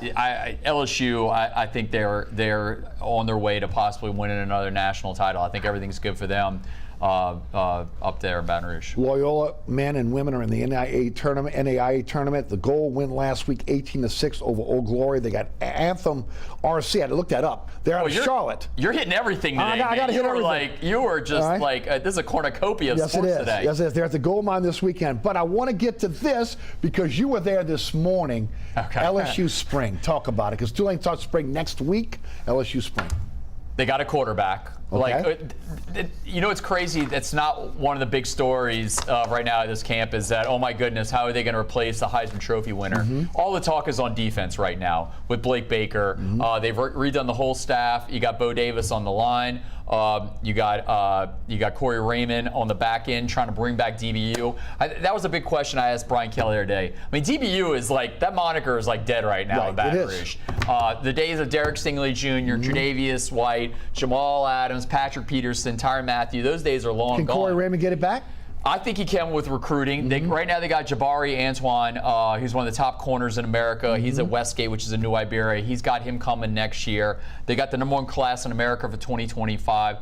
LSU, I think they're on their way to possibly winning another national title. I think everything's good for them. Up there in Baton Rouge. Loyola men and women are in the NAIA tournament. The goal win last week, 18-6 over Old Glory. They got Anthem RC. I had to look that up. They're out of Charlotte. You're hitting everything today. I got to hit everything. You were just this is a cornucopia of sports today. Yes, it is. They're at the gold mine this weekend. But I want to get to this because you were there this morning. Okay. LSU spring. Talk about it because Tulane starts spring next week. LSU spring. They got a quarterback. Okay. It's crazy. That's not one of the big stories right now at this camp is that, oh my goodness, how are they going to replace the Heisman Trophy winner? All the talk is on defense right now with Blake Baker. They've redone the whole staff. You got Bo Davis on the line. You got Corey Raymond on the back end trying to bring back DBU. That was a big question I asked Brian Kelly the other day. I mean, DBU is that moniker is dead right now in Baton Rouge. The days of Derek Stingley Jr., Tre'Davious White, Jamal Adams, Patrick Peterson, Tyrann Mathieu, those days are long gone. Can Corey Raymond get it back? I think he can with recruiting. Right now they got Jabari Antoine, who's one of the top corners in America. He's at Westgate, which is in New Iberia. He's got him coming next year. They got the #1 class in America for 2025.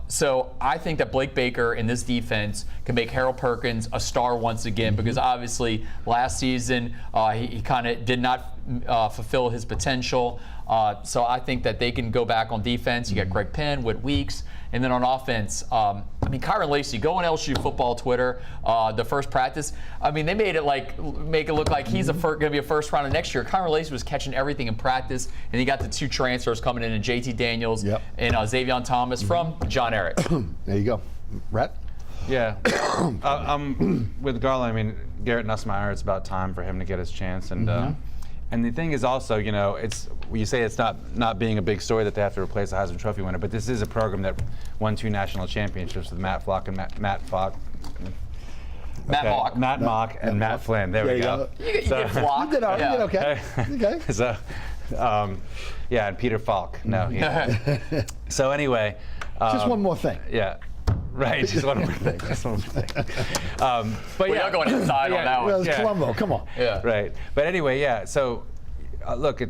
So I think that Blake Baker in this defense can make Harold Perkins a star once again because obviously last season he kind of did not fulfill his potential. So I think that they can go back on defense. You got Greg Penn, Whit Weeks. And then on offense, Kyron Lacey, go on LSU football Twitter, the first practice. I mean, they made it make it look like he's going to be a first rounder next year. Kyron Lacey was catching everything in practice, and he got the 2 transfers coming in, JT Daniels and Xavion Thomas from John Eric. There you go. Rhett? Yeah. With Garland, I mean, Garrett Nussmeier, it's about time for him to get his chance. And the thing is also, you say it's not being a big story that they have to replace the Heisman Trophy winner, but this is a program that won 2 national championships with Matt Flock and Matt Mock and Matt Flynn. There we go. You get Flock. You did okay. Okay. So, and Peter Falk. No. So anyway. Just one more thing. Yeah. Right, just one more thing. But we're not going inside on that one. Well, it's Colombo, come on. Yeah. Right. But anyway, so look,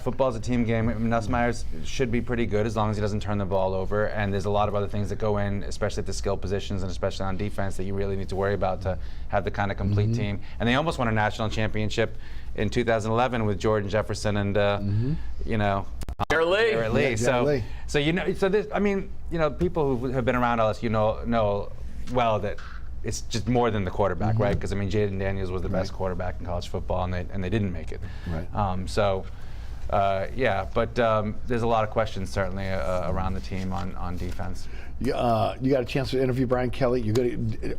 football's a team game. Nussmeier should be pretty good as long as he doesn't turn the ball over. And there's a lot of other things that go in, especially at the skill positions and especially on defense, that you really need to worry about to have the kind of complete team. And they almost won a national championship in 2011 with Jordan Jefferson and Garrett Lee. So this, people who have been around LSU know well that it's just more than the quarterback, right? Because Jaden Daniels was the best quarterback in college football, and they didn't make it. Right. Yeah, but there's a lot of questions certainly around the team on defense. You got a chance to interview Brian Kelly.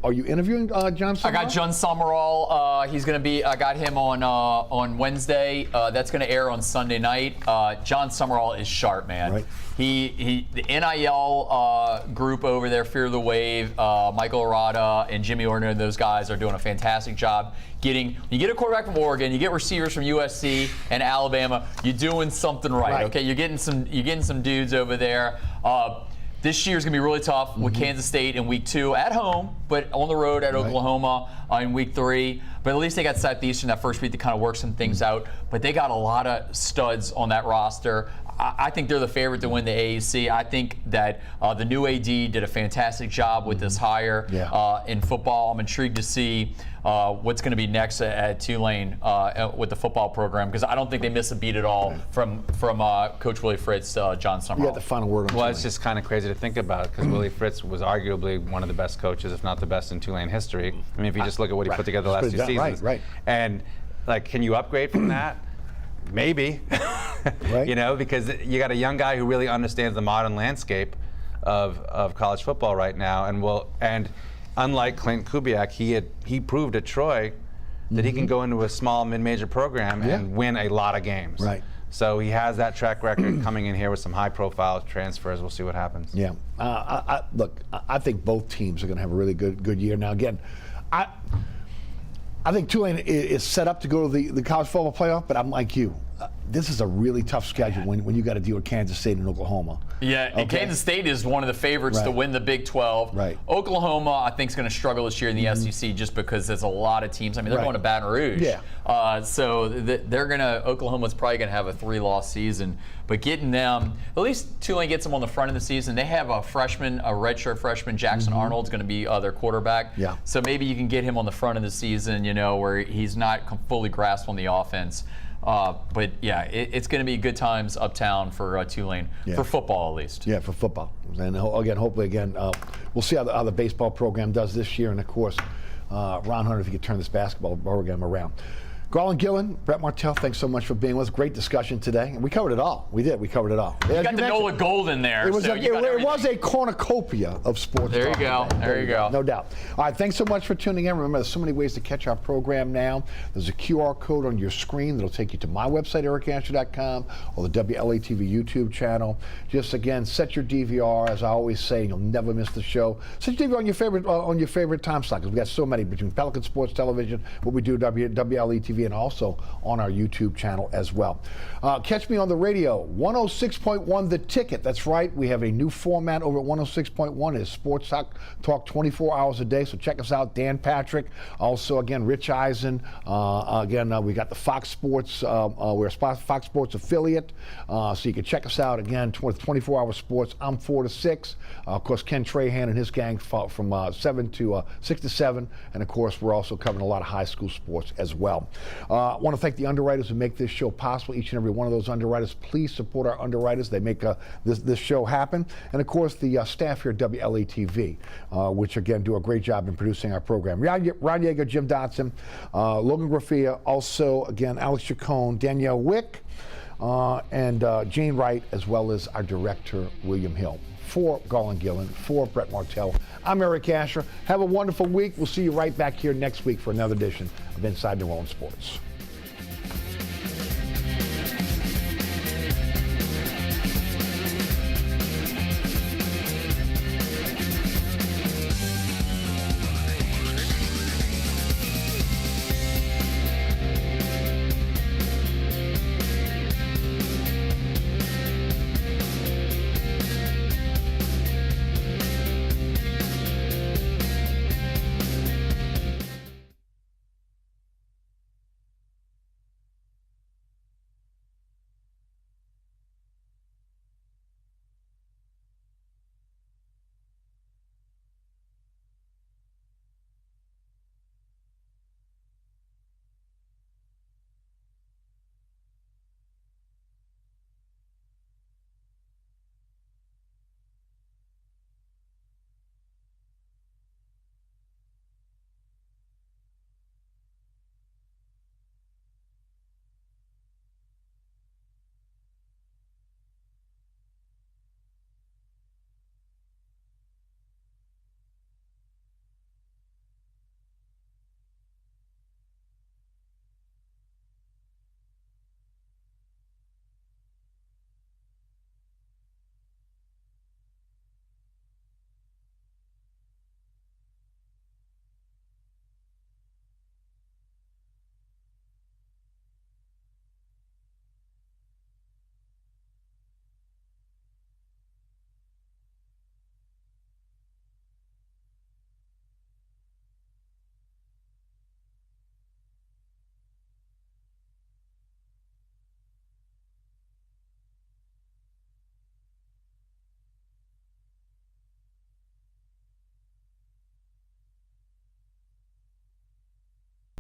Are you interviewing John Summerall? I got John Summerall. He's going to be. I got him on Wednesday. That's going to air on Sunday night. John Summerall is sharp, man. Right. The NIL group over there, Fear the Wave, Michael Arata and Jimmy Orner, those guys are doing a fantastic job. You get a quarterback from Oregon, you get receivers from USC and Alabama. You're doing something right. Okay, you're getting some dudes over there. This year's going to be really tough with Kansas State in week 2 at home, but on the road at Oklahoma in week 3. But at least they got Southeastern that first week to kind of work some things out. But they got a lot of studs on that roster. I think they're the favorite to win the AAC. I think that the new AD did a fantastic job with this hire in football. I'm intrigued to see what's going to be next at Tulane with the football program, because I don't think they miss a beat at all from Coach Willie Fritz, John Summerall. You got the final word on Well, Tulane. it's just kind of crazy to think about, because Willie Fritz was arguably one of the best coaches, if not the best in Tulane history. I mean, if you just look at what he put together the last 2 seasons. Right. And, like, can you upgrade from that? Maybe. Right. You know, because you got a young guy who really understands the modern landscape of college football right now, and unlike Clint Kubiak, he proved at Troy that he can go into a small mid-major program and win a lot of games. Right. So he has that track record coming in here with some high-profile transfers. We'll see what happens. Yeah. Look, I think both teams are going to have a really good year. Now, again, I think Tulane is set up to go to the college football playoff, but I'm like you. This is a really tough schedule when you got to deal with Kansas State and Oklahoma. Yeah, and Kansas State is one of the favorites to win the Big 12. Right. Oklahoma, I think, is going to struggle this year in the SEC just because there's a lot of teams. I mean, they're going to Baton Rouge. Yeah. So Oklahoma's probably going to have a 3-loss season. But getting them, at least Tulane gets them on the front of the season. They have a redshirt freshman, Jackson Arnold's going to be their quarterback. Yeah. So maybe you can get him on the front of the season, where he's not fully grasped on the offense. But yeah, it's going to be good times uptown for Tulane, for football at least. Yeah, for football. And hopefully, we'll see how the baseball program does this year. And of course, Ron Hunter, if he could turn this basketball program around. Garland, Gillen, Brett Martel, thanks so much for being with us. Great discussion today. And we covered it all. We covered it all. You got the Nola Gold in there. It was a cornucopia of sports. There you go. There you go. No doubt. All right, thanks so much for tuning in. Remember, there's so many ways to catch our program now. There's a QR code on your screen that'll take you to my website, ericasher.com, or the WLAE-TV YouTube channel. Just, again, set your DVR. As I always say, you'll never miss the show. Set your DVR on your favorite time slot, because we got so many between Pelican Sports Television, what we do WLAE-TV, and also on our YouTube channel as well. Catch me on the radio, 106.1 The Ticket. That's right, we have a new format over at 106.1. It's Sports Talk 24 hours a day, so check us out. Dan Patrick, also, again, Rich Eisen. We got the Fox Sports, we're a Fox Sports affiliate, so you can check us out, again, 24-hour sports. I'm 4 to 6. Of course, Ken Trahan and his gang from 6 to 7. And, of course, we're also covering a lot of high school sports as well. I want to thank the underwriters who make this show possible. Each and every one of those underwriters, please support our underwriters. They make this show happen. And, of course, the staff here at WLAE-TV, which, again, do a great job in producing our program. Ron Yeager, Jim Dotson, Logan Graffia, also, again, Alex Chacon, Danielle Wick, and Jane Wright, as well as our director, William Hill. For Garland Gillen, for Brett Martel, I'm Eric Asher. Have a wonderful week. We'll see you right back here next week for another edition of Inside New Orleans Sports.